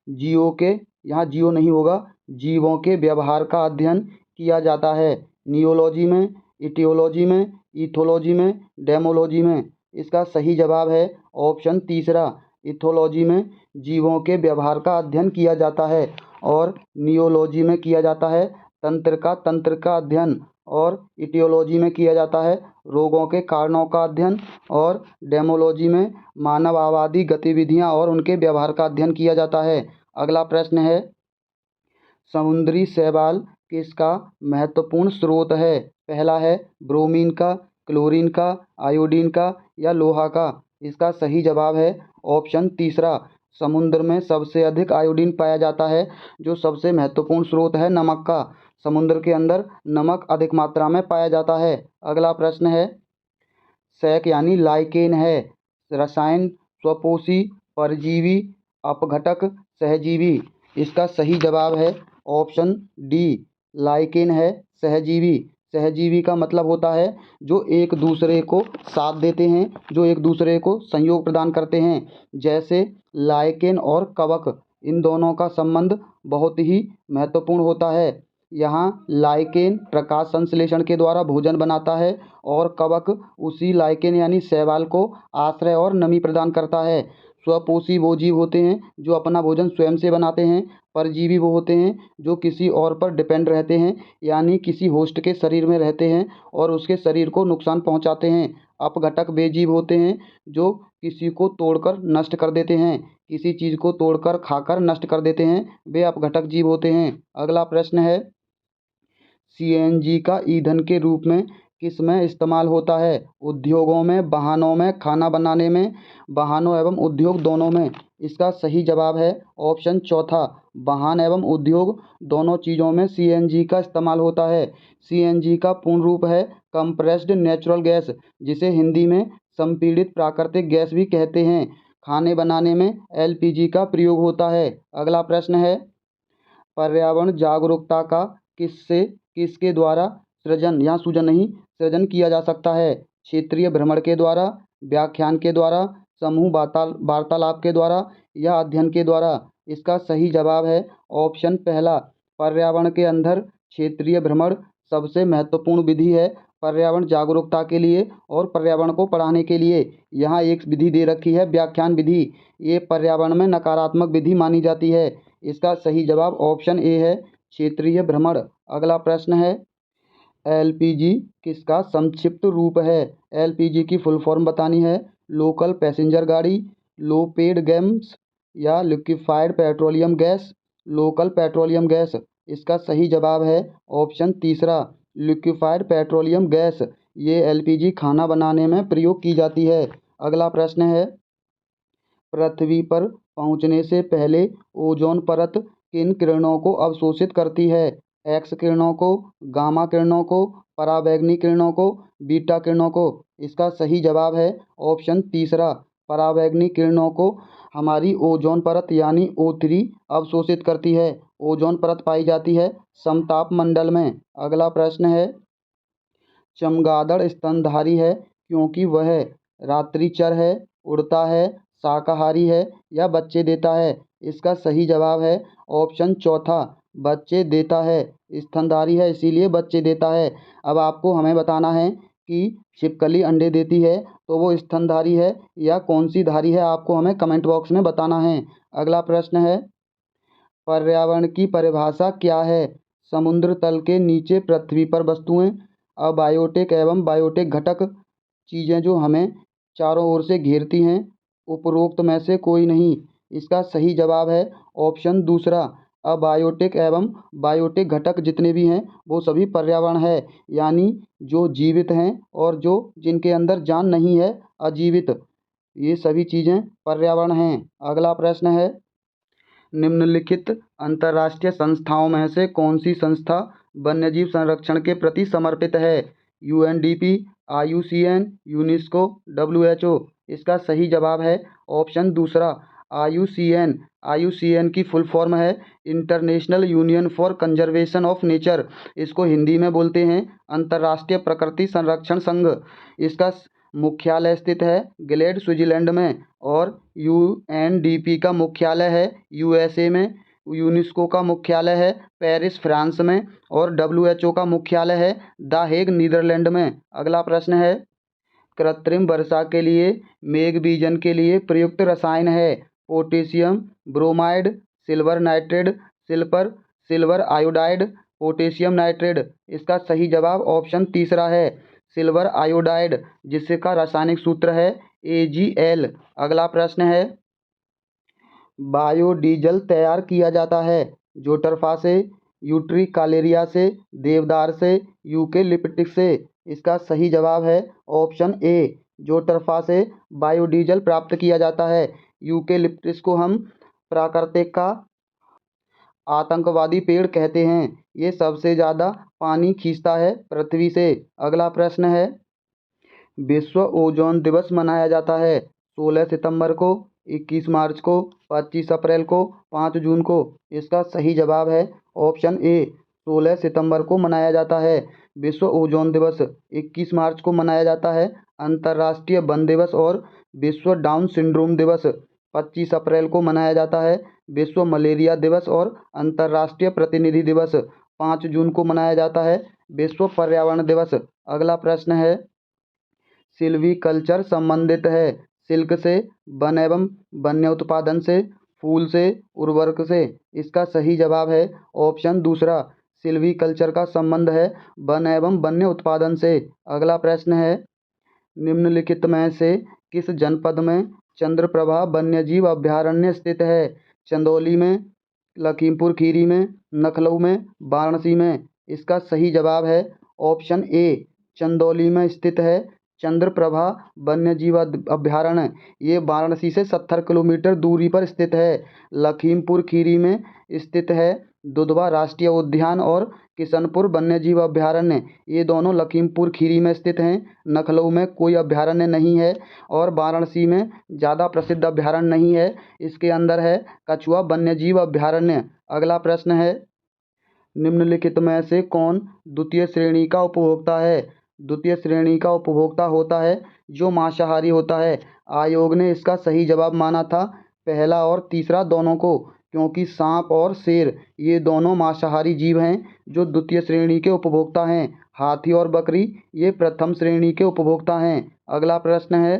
जीवों के, यहाँ जियो नहीं होगा, जीवों के व्यवहार का अध्ययन किया जाता है नियोलॉजी में, इटियोलॉजी में, इथोलॉजी में, डेमोलॉजी में? इसका सही जवाब है ऑप्शन तीसरा, इथोलॉजी में जीवों के व्यवहार का अध्ययन किया जाता है और नियोलॉजी में किया जाता है तंत्र का अध्ययन और इटियोलॉजी में किया जाता है रोगों के कारणों का अध्ययन और डेमोलॉजी में मानववादी गतिविधियां और उनके व्यवहार का अध्ययन किया जाता है। अगला प्रश्न है, समुद्री शैवाल किसका महत्वपूर्ण स्रोत है? पहला है ब्रोमीन का, क्लोरीन का, आयोडीन का या लोहा का? इसका सही जवाब है ऑप्शन तीसरा, समुद्र में सबसे अधिक आयोडीन पाया जाता है। जो सबसे महत्वपूर्ण स्रोत है नमक का, समुद्र के अंदर नमक अधिक मात्रा में पाया जाता है। अगला प्रश्न है, सैक यानी लाइकेन है रसायन, स्वपोषी, परजीवी, अपघटक, सहजीवी? इसका सही जवाब है ऑप्शन डी, लाइकेन है सहजीवी। सहजीवी का मतलब होता है जो एक दूसरे को साथ देते हैं, जो एक दूसरे को सहयोग प्रदान करते हैं। जैसे लाइकेन और कवक, इन दोनों का संबंध बहुत ही महत्वपूर्ण होता है। यहाँ लाइकेन प्रकाश संश्लेषण के द्वारा भोजन बनाता है और कवक उसी लाइकेन यानी शैवाल को आश्रय और नमी प्रदान करता है। स्वपोषी वो जीव होते हैं जो अपना भोजन स्वयं से बनाते हैं। परजीवी वो होते हैं जो किसी और पर डिपेंड रहते हैं, यानी किसी होस्ट के शरीर में रहते हैं और उसके शरीर को नुकसान पहुंचाते हैं। अपघटक वे जीव होते हैं जो किसी को तोड़कर नष्ट कर देते हैं, किसी चीज़ को तोड़कर खाकर नष्ट कर देते हैं, वे अपघटक जीव होते हैं। अगला प्रश्न है, सीएनजी का ईंधन के रूप में किस में इस्तेमाल होता है? उद्योगों में, वाहनों में, खाना बनाने में, वाहनों एवं उद्योग दोनों में? इसका सही जवाब है ऑप्शन चौथा, वाहन एवं उद्योग दोनों चीज़ों में सीएनजी का इस्तेमाल होता है। सीएनजी का पूर्ण रूप है कंप्रेस्ड नेचुरल गैस, जिसे हिंदी में संपीड़ित प्राकृतिक गैस भी कहते हैं। खाने बनाने में एलपीजी का प्रयोग होता है। अगला प्रश्न है, पर्यावरण जागरूकता का किसके द्वारा सृजन, यहाँ सूजन नहीं, सृजन किया जा सकता है? क्षेत्रीय भ्रमण के द्वारा, व्याख्यान के द्वारा, समूह वार्तालाप के द्वारा या अध्ययन के द्वारा? इसका सही जवाब है ऑप्शन पहला, पर्यावरण के अंदर क्षेत्रीय भ्रमण सबसे महत्वपूर्ण विधि है पर्यावरण जागरूकता के लिए और पर्यावरण को पढ़ाने के लिए। यहाँ एक विधि दे रखी है व्याख्यान विधि, ये पर्यावरण में नकारात्मक विधि मानी जाती है। इसका सही जवाब ऑप्शन ए है, क्षेत्रीय भ्रमण। अगला प्रश्न है, एलपीजी किसका संक्षिप्त रूप है? एलपीजी की फुल फॉर्म बतानी है। लोकल पैसेंजर गाड़ी, लो पेड गैस या liquefied petroleum gas. Local petroleum gas इसका सही जवाब है ऑप्शन तीसरा, लिक्विफाइड पेट्रोलियम गैस। ये एलपीजी खाना बनाने में प्रयोग की जाती है। अगला प्रश्न है, पृथ्वी पर पहुंचने से पहले ओजोन परत किन किरणों को अवशोषित करती है? एक्स किरणों को, गामा किरणों को, पराबैंगनी किरणों को, बीटा किरणों को। इसका सही जवाब है ऑप्शन तीसरा, पराबैंगनी किरणों को हमारी ओजोन परत यानी O3 अवशोषित करती है। ओजोन परत पाई जाती है समताप मंडल में। अगला प्रश्न है, चमगादड़ स्तनधारी है क्योंकि वह रात्रिचर है, उड़ता है, शाकाहारी है या बच्चे देता है? इसका सही जवाब है ऑप्शन चौथा, बच्चे देता है। स्तनधारी है इसीलिए बच्चे देता है। अब आपको हमें बताना है कि छिपकली अंडे देती है तो वो स्तनधारी है या कौन सी धारी है, आपको हमें कमेंट बॉक्स में बताना है। अगला प्रश्न है, पर्यावरण की परिभाषा क्या है? समुद्र तल के नीचे पृथ्वी पर वस्तुएं, अबायोटिक एवं बायोटिक घटक, चीज़ें जो हमें चारों ओर से घेरती हैं, उपरोक्त में से कोई नहीं। इसका सही जवाब है ऑप्शन दूसरा, अबायोटिक एवं बायोटिक घटक जितने भी हैं वो सभी पर्यावरण है, यानी जो जीवित हैं और जो जिनके अंदर जान नहीं है, अजीवित, ये सभी चीज़ें पर्यावरण हैं। अगला प्रश्न है, निम्नलिखित अंतर्राष्ट्रीय संस्थाओं में से कौन सी संस्था वन्यजीव संरक्षण के प्रति समर्पित है? UNDP, IUCN, UNESCO, WHO. इसका सही जवाब है ऑप्शन दूसरा, आईयूसीएन। आईयूसीएन की फुल फॉर्म है international union for conservation of nature. इसको हिंदी में बोलते हैं अंतर्राष्ट्रीय प्रकृति संरक्षण संघ। इसका मुख्यालय स्थित है ग्लेड स्विट्जरलैंड में और यूएनडीपी का मुख्यालय है यूएसए में। यूनेस्को का मुख्यालय है पेरिस फ्रांस में और डब्ल्यूएचओ का मुख्यालय है द हेग नीदरलैंड में। अगला प्रश्न है, कृत्रिम वर्षा के लिए मेघ बीजन के लिए प्रयुक्त रसायन है potassium bromide, silver nitrate, silver iodide, potassium nitrate. इसका सही जवाब ऑप्शन तीसरा है, सिल्वर आयोडाइड, जिसका रासायनिक सूत्र है AgL। अगला प्रश्न है, बायोडीजल तैयार किया जाता है जोटरफा से, यूट्रिकालेरिया से, देवदार से, यूकेलिप्टस से। इसका सही जवाब है ऑप्शन ए, जोटरफा से बायोडीजल प्राप्त किया जाता है। यूकेलिप्टस को हम प्राकृतिक का आतंकवादी पेड़ कहते हैं। ये सबसे ज़्यादा पानी खींचता है पृथ्वी से। अगला प्रश्न है, विश्व ओजोन दिवस मनाया जाता है 16 सितंबर को, 21 मार्च को, 25 अप्रैल को, 5 जून को। इसका सही जवाब है ऑप्शन ए, 16 सितंबर को मनाया जाता है विश्व ओजोन दिवस। 21 मार्च को मनाया जाता है अंतर्राष्ट्रीय वन दिवस और विश्व डाउन सिंड्रोम दिवस। 25 अप्रैल को मनाया जाता है विश्व मलेरिया दिवस और अंतर्राष्ट्रीय प्रतिनिधि दिवस। 5 जून को मनाया जाता है विश्व पर्यावरण दिवस। अगला प्रश्न है, सिल्वीकल्चर संबंधित है सिल्क से, वन एवं वन्य उत्पादन से, फूल से, उर्वरक से। इसका सही जवाब है ऑप्शन दूसरा, सिल्वीकल्चर का संबंध है वन एवं वन्य उत्पादन से। अगला प्रश्न है, निम्नलिखित में से किस जनपद में चंद्रप्रभा वन्यजीव अभयारण्य स्थित है? चंदौली में, लखीमपुर खीरी में, लखनऊ में, वाराणसी में। इसका सही जवाब है ऑप्शन ए, चंदौली में स्थित है चंद्रप्रभा वन्यजीव अभयारण्य। ये वाराणसी से 70 किलोमीटर दूरी पर स्थित है। लखीमपुर खीरी में स्थित है दुधवा राष्ट्रीय उद्यान और किशनपुर वन्यजीव अभयारण्य। ये दोनों लखीमपुर खीरी में स्थित हैं। लखनऊ में कोई अभयारण्य नहीं है और वाराणसी में ज़्यादा प्रसिद्ध अभयारण्य नहीं है। इसके अंदर है कछुआ वन्यजीव अभयारण्य। अगला प्रश्न है, निम्नलिखित में से कौन द्वितीय श्रेणी का उपभोक्ता है? द्वितीय श्रेणी का उपभोक्ता होता है जो मांसाहारी होता है। आयोग ने इसका सही जवाब माना था पहला और तीसरा दोनों को, क्योंकि सांप और शेर ये दोनों मांसाहारी जीव हैं जो द्वितीय श्रेणी के उपभोक्ता हैं। हाथी और बकरी ये प्रथम श्रेणी के उपभोक्ता हैं। अगला प्रश्न है,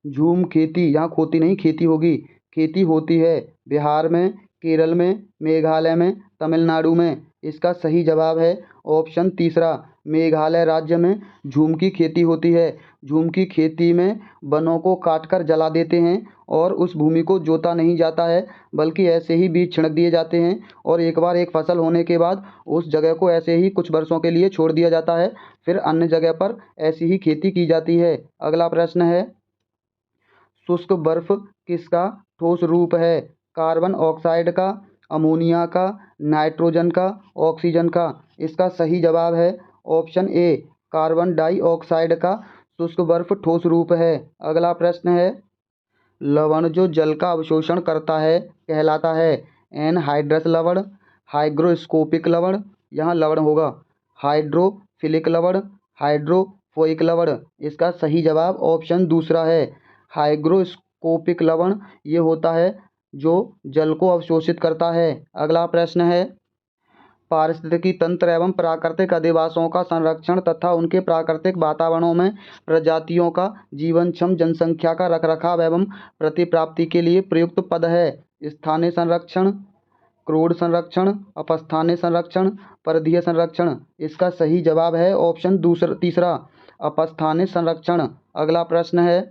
झूम खेती, यहाँ खोती नहीं खेती होगी, खेती होती है बिहार में, केरल में, मेघालय में, तमिलनाडु में। इसका सही जवाब है ऑप्शन तीसरा, मेघालय राज्य में झूम की खेती होती है। झूम की खेती में वनों को काटकर जला देते हैं और उस भूमि को जोता नहीं जाता है, बल्कि ऐसे ही बीज छिड़क दिए जाते हैं और एक बार एक फसल होने के बाद उस जगह को ऐसे ही कुछ वर्षों के लिए छोड़ दिया जाता है, फिर अन्य जगह पर ऐसी ही खेती की जाती है। अगला प्रश्न है, शुष्क बर्फ किसका ठोस रूप है? कार्बन ऑक्साइड का, अमोनिया का, नाइट्रोजन का, ऑक्सीजन का? इसका सही जवाब है ऑप्शन ए, कार्बन डाइऑक्साइड का शुष्क बर्फ ठोस रूप है। अगला प्रश्न है, लवण जो जल का अवशोषण करता है कहलाता है एनहाइड्रस लवण, हाइग्रोस्कोपिक लवण, यहाँ लवण होगा, हाइड्रोफिलिक लवण, हाइड्रोफोइक लवण? इसका सही जवाब ऑप्शन दूसरा है, हाइग्रोस्कोपिक लवण ये होता है जो जल को अवशोषित करता है। अगला प्रश्न है, पारिस्थितिकी तंत्र एवं प्राकृतिक अधिवासों का संरक्षण तथा उनके प्राकृतिक वातावरणों में प्रजातियों का जीवनक्षम जनसंख्या का रखरखाव एवं प्रतिप्राप्ति के लिए प्रयुक्त पद है स्थानीय संरक्षण, क्रोड संरक्षण, अपस्थानीय संरक्षण, परिधीय संरक्षण? इसका सही जवाब है ऑप्शन तीसरा, अपस्थानीय संरक्षण। अगला प्रश्न है,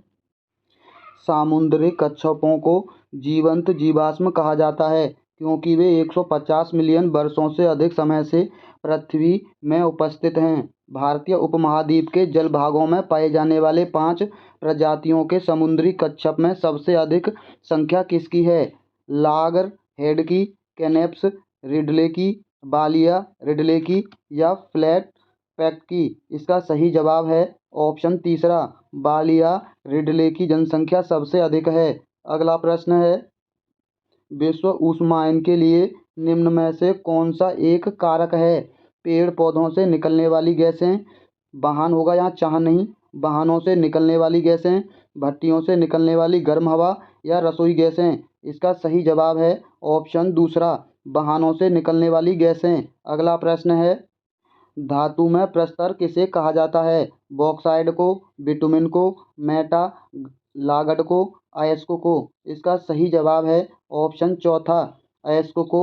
सामुद्रिक कच्छपों को जीवंत जीवाश्म कहा जाता है क्योंकि वे 150 मिलियन वर्षों से अधिक समय से पृथ्वी में उपस्थित हैं। भारतीय उपमहाद्वीप के जल भागों में पाए जाने वाले 5 प्रजातियों के समुद्री कच्छप में सबसे अधिक संख्या किसकी है? लागर हेड की, कैनेप्स रिडले की, बालिया रिडले की या फ्लैट पैक की? इसका सही जवाब है ऑप्शन तीसरा, बालिया रिडले की जनसंख्या सबसे अधिक है। अगला प्रश्न है, विश्व ऊष्मायन के लिए निम्न में से कौन सा एक कारक है? पेड़ पौधों से निकलने वाली गैसें, वाहन होगा यहाँ चाह नहीं, वाहनों से निकलने वाली गैसें, भट्टियों से निकलने वाली गर्म हवा या रसोई गैसें? इसका सही जवाब है ऑप्शन दूसरा, वाहनों से निकलने वाली गैसें। अगला प्रश्न है, धातु में प्रस्तर किसे कहा जाता है? बॉक्साइड को, बिटुमिन को, मेटा लागड को, अयस्क को? इसका सही जवाब है ऑप्शन चौथा, अयस्क को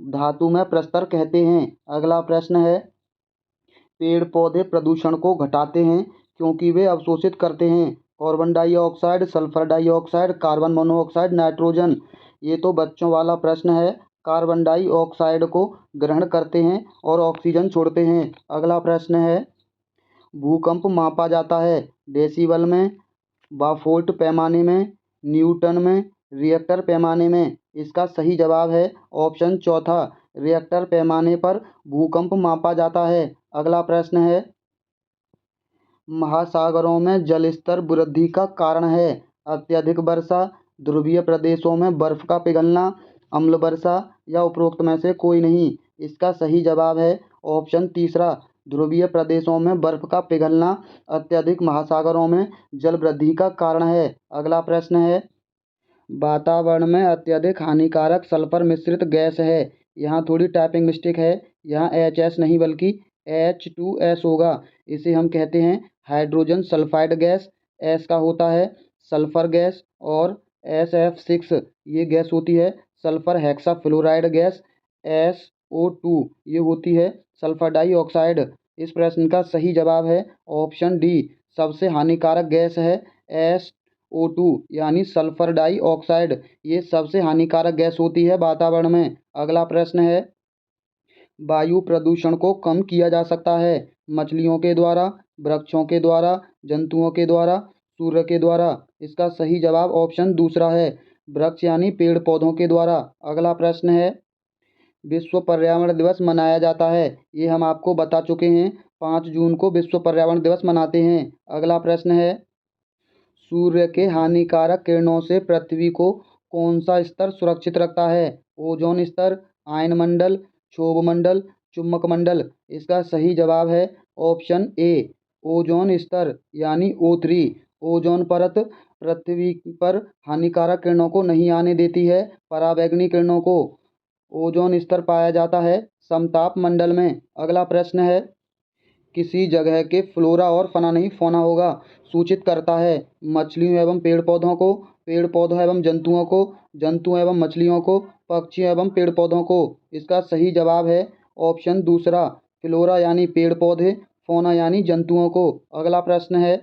धातु में प्रस्तर कहते हैं। अगला प्रश्न है, पेड़ पौधे प्रदूषण को घटाते हैं क्योंकि वे अवशोषित करते हैं carbon dioxide, sulphur dioxide, carbon monoxide, nitrogen? ये तो बच्चों वाला प्रश्न है, कार्बन डाइऑक्साइड को ग्रहण करते हैं और ऑक्सीजन छोड़ते हैं। अगला प्रश्न है, भूकंप मापा जाता है डेसिबल में, बाफोल्ट पैमाने में, न्यूटन में, रिएक्टर पैमाने में? इसका सही जवाब है ऑप्शन चौथा, रिएक्टर पैमाने पर भूकंप मापा जाता है। अगला प्रश्न है, महासागरों में जल स्तर वृद्धि का कारण है अत्यधिक वर्षा, ध्रुवीय प्रदेशों में बर्फ का पिघलना, अम्ल वर्षा या उपरोक्त में से कोई नहीं? इसका सही जवाब है ऑप्शन तीसरा, ध्रुवीय प्रदेशों में बर्फ का पिघलना अत्यधिक महासागरों में जल वृद्धि का कारण है। अगला प्रश्न है, वातावरण में अत्यधिक हानिकारक सल्फर मिश्रित गैस है, यहाँ थोड़ी टाइपिंग मिस्टेक है, यहाँ HS नहीं बल्कि H2S होगा। इसे हम कहते हैं हाइड्रोजन सल्फाइड गैस, एस का होता है सल्फर गैस और SF6 ये गैस होती है सल्फर हेक्साफ्लोराइड गैस, SO2 ये होती है सल्फर डाइऑक्साइड। इस प्रश्न का सही जवाब है ऑप्शन डी, सबसे हानिकारक गैस है SO2 यानी सल्फर डाइऑक्साइड, ये सबसे हानिकारक गैस होती है वातावरण में। अगला प्रश्न है, वायु प्रदूषण को कम किया जा सकता है मछलियों के द्वारा, वृक्षों के द्वारा, जंतुओं के द्वारा, सूर्य के द्वारा? इसका सही जवाब ऑप्शन दूसरा है, वृक्ष यानी पेड़ पौधों के द्वारा। अगला प्रश्न है, विश्व पर्यावरण दिवस मनाया जाता है, ये हम आपको बता चुके हैं, 5 जून को विश्व पर्यावरण दिवस मनाते हैं। अगला प्रश्न है, सूर्य के हानिकारक किरणों से पृथ्वी को कौन सा स्तर सुरक्षित रखता है? ओजोन स्तर, आयन मंडल, क्षोभ मंडल, चुंबक मंडल? इसका सही जवाब है ऑप्शन ए, ओजोन स्तर यानी O3। ओजोन परत पृथ्वी पर हानिकारक किरणों को नहीं आने देती है, पराबैंगनी किरणों को। ओजोन स्तर पाया जाता है समताप मंडल में। अगला प्रश्न है, किसी जगह के फ्लोरा और फना नहीं फोना होगा सूचित करता है मछलियों एवं पेड़ पौधों को, पेड़ पौधों एवं जंतुओं को, जंतुओं एवं मछलियों को, पक्षियों एवं पेड़ पौधों को? इसका सही जवाब है ऑप्शन दूसरा फ्लोरा यानी पेड़ पौधे, फौना यानी जंतुओं को। अगला प्रश्न है,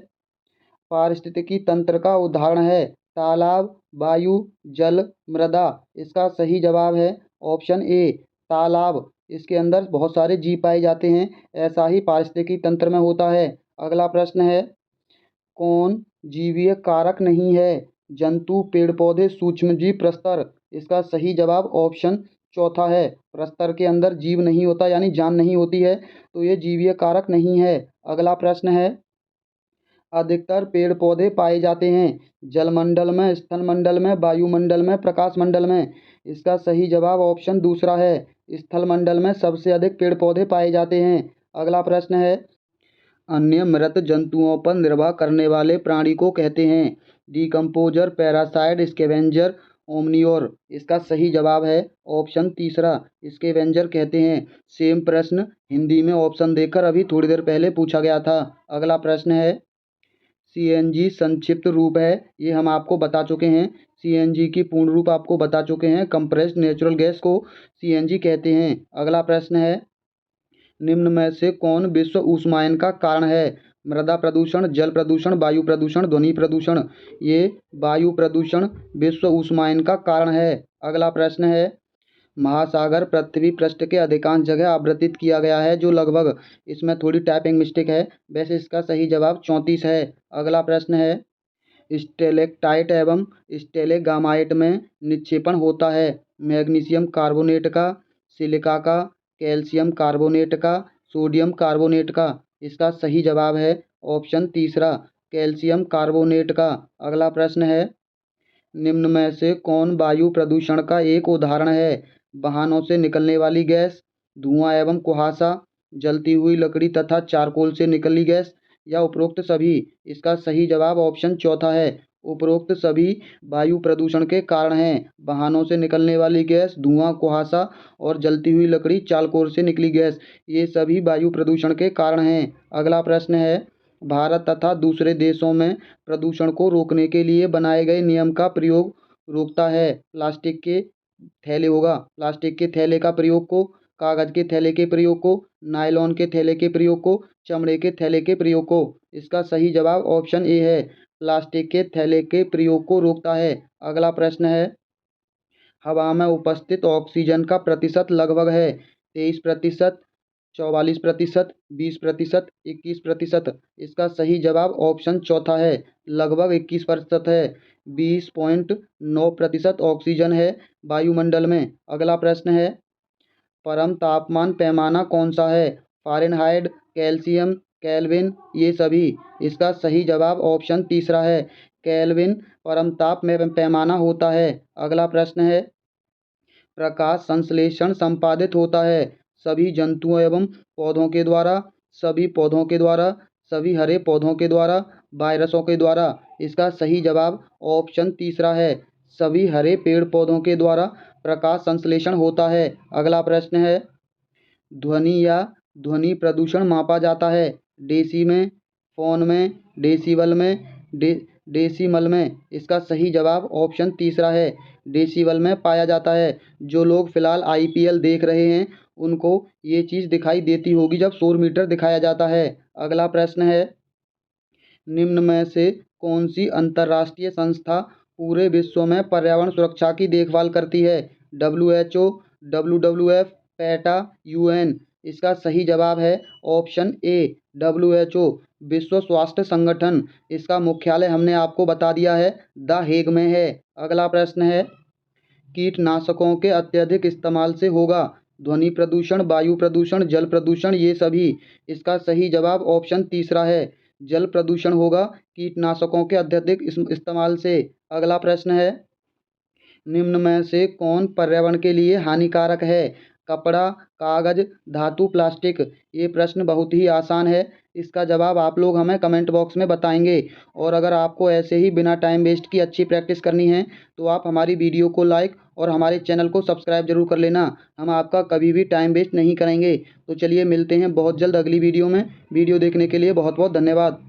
पारिस्थितिकी तंत्र का उदाहरण है तालाब, वायु, जल, मृदा। इसका सही जवाब है ऑप्शन ए तालाब। इसके अंदर बहुत सारे जीव पाए जाते हैं, ऐसा ही पारिस्थितिकी तंत्र में होता है। अगला प्रश्न है, कौन जीवीय कारक नहीं है? जंतु, पेड़ पौधे, सूक्ष्मजीव, प्रस्तर। इसका सही जवाब ऑप्शन चौथा है। प्रस्तर के अंदर जीव नहीं होता यानी जान नहीं होती है, तो ये जीवीय कारक नहीं है। अगला प्रश्न है, अधिकतर पेड़ पौधे पाए जाते हैं जलमंडल में, स्थल मंडल में, वायुमंडल में, प्रकाश मंडल में। इसका सही जवाब ऑप्शन दूसरा है। स्थल मंडल में सबसे अधिक पेड़ पौधे पाए जाते हैं। अगला प्रश्न है, अन्य मृत जंतुओं पर निर्भर करने वाले प्राणी को कहते हैं डिकम्पोजर, पैरासाइट, स्कैवेंजर, ओमनियोर। इसका सही जवाब है ऑप्शन तीसरा, स्कैवेंजर कहते हैं। सेम प्रश्न हिंदी में ऑप्शन देकर अभी थोड़ी देर पहले पूछा गया था। अगला प्रश्न है, सीएनजी संक्षिप्त रूप है, ये हम आपको बता चुके हैं। सीएनजी की पूर्ण रूप आपको बता चुके हैं, कंप्रेस्ड नेचुरल गैस को सीएनजी कहते हैं। अगला प्रश्न है, निम्न में से कौन विश्व ऊष्मायन का कारण है? मृदा प्रदूषण, जल प्रदूषण, वायु प्रदूषण, ध्वनि प्रदूषण। ये वायु प्रदूषण विश्व ऊष्मायन का कारण है। अगला प्रश्न है, महासागर पृथ्वी पृष्ठ के अधिकांश जगह आवृत्तित किया गया है जो लगभग, इसमें थोड़ी टाइपिंग मिस्टेक है, वैसे इसका सही जवाब 34 है। अगला प्रश्न है, स्टेलेक्टाइट एवं स्टेलेगामाइट में निक्षेपण होता है मैग्नीशियम कार्बोनेट का, सिलिका का, कैल्शियम कार्बोनेट का, सोडियम कार्बोनेट का। इसका सही जवाब है ऑप्शन तीसरा, कैल्शियम कार्बोनेट का। अगला प्रश्न है, निम्न में से कौन वायु प्रदूषण का एक उदाहरण है? वाहनों से निकलने वाली गैस, धुआं एवं कुहासा, जलती हुई लकड़ी तथा चारकोल से निकली गैस, या उपरोक्त सभी। इसका सही जवाब ऑप्शन चौथा है, उपरोक्त सभी वायु प्रदूषण के कारण हैं। वाहनों से निकलने वाली गैस, धुआं, कुहासा और जलती हुई लकड़ी, चारकोल से निकली गैस, ये सभी वायु प्रदूषण के कारण हैं। अगला प्रश्न है, भारत तथा दूसरे देशों में प्रदूषण को रोकने के लिए बनाए गए नियम का प्रयोग रोकता है प्लास्टिक के थैले होगा, प्लास्टिक के थैले का प्रयोग को, कागज के थैले के प्रयोग को, नायलॉन के थैले के प्रयोग को, चमड़े के थैले के प्रयोग को। इसका सही जवाब ऑप्शन ए है, प्लास्टिक के थैले के प्रयोग को रोकता है। अगला प्रश्न है, हवा में उपस्थित ऑक्सीजन का प्रतिशत लगभग है 23%, 44%, 20%, 21%। इसका सही जवाब ऑप्शन चौथा है, लगभग 21% है। 20.9% ऑक्सीजन है वायुमंडल में। अगला प्रश्न है, परम तापमान पैमाना कौन सा है? फ़ारेनहाइट, केल्विन, केल्विन, ये सभी। इसका सही जवाब ऑप्शन तीसरा है, केल्विन परम ताप में पैमाना होता है। अगला प्रश्न है, प्रकाश संश्लेषण संपादित होता है सभी जंतुओं एवं पौधों के द्वारा, सभी पौधों के द्वारा, सभी हरे पौधों के द्वारा, वायरसों के द्वारा। इसका सही जवाब ऑप्शन तीसरा है, सभी हरे पेड़ पौधों के द्वारा प्रकाश संश्लेषण होता है। अगला प्रश्न है, ध्वनि या ध्वनि प्रदूषण मापा जाता है डेसी में, फोन में, डेसिबल में, डेसिमल में। इसका सही जवाब ऑप्शन तीसरा है, डेसिबल में पाया जाता है। जो लोग फिलहाल आईपीएल देख रहे हैं उनको ये चीज़ दिखाई देती होगी जब शोर मीटर दिखाया जाता है। अगला प्रश्न है, निम्न में से कौन सी अंतर्राष्ट्रीय संस्था पूरे विश्व में पर्यावरण सुरक्षा की देखभाल करती है? WHO, WWF, PETA, UN। इसका सही जवाब है ऑप्शन ए, WHO, विश्व स्वास्थ्य संगठन। इसका मुख्यालय हमने आपको बता दिया है, द हेग में है। अगला प्रश्न है, कीटनाशकों के अत्यधिक इस्तेमाल से होगा ध्वनि प्रदूषण, वायु प्रदूषण, जल प्रदूषण, ये सभी। इसका सही जवाब ऑप्शन तीसरा है, जल प्रदूषण होगा कीटनाशकों के अत्यधिक इस्तेमाल से। अगला प्रश्न है, निम्न में से कौन पर्यावरण के लिए हानिकारक है? कपड़ा, कागज, धातु, प्लास्टिक। ये प्रश्न बहुत ही आसान है, इसका जवाब आप लोग हमें कमेंट बॉक्स में बताएंगे। और अगर आपको ऐसे ही बिना टाइम वेस्ट की अच्छी प्रैक्टिस करनी है तो आप हमारी वीडियो को लाइक और हमारे चैनल को सब्सक्राइब जरूर कर लेना, हम आपका कभी भी टाइम वेस्ट नहीं करेंगे। तो चलिए मिलते हैं बहुत जल्द अगली वीडियो में। वीडियो देखने के लिए बहुत बहुत धन्यवाद।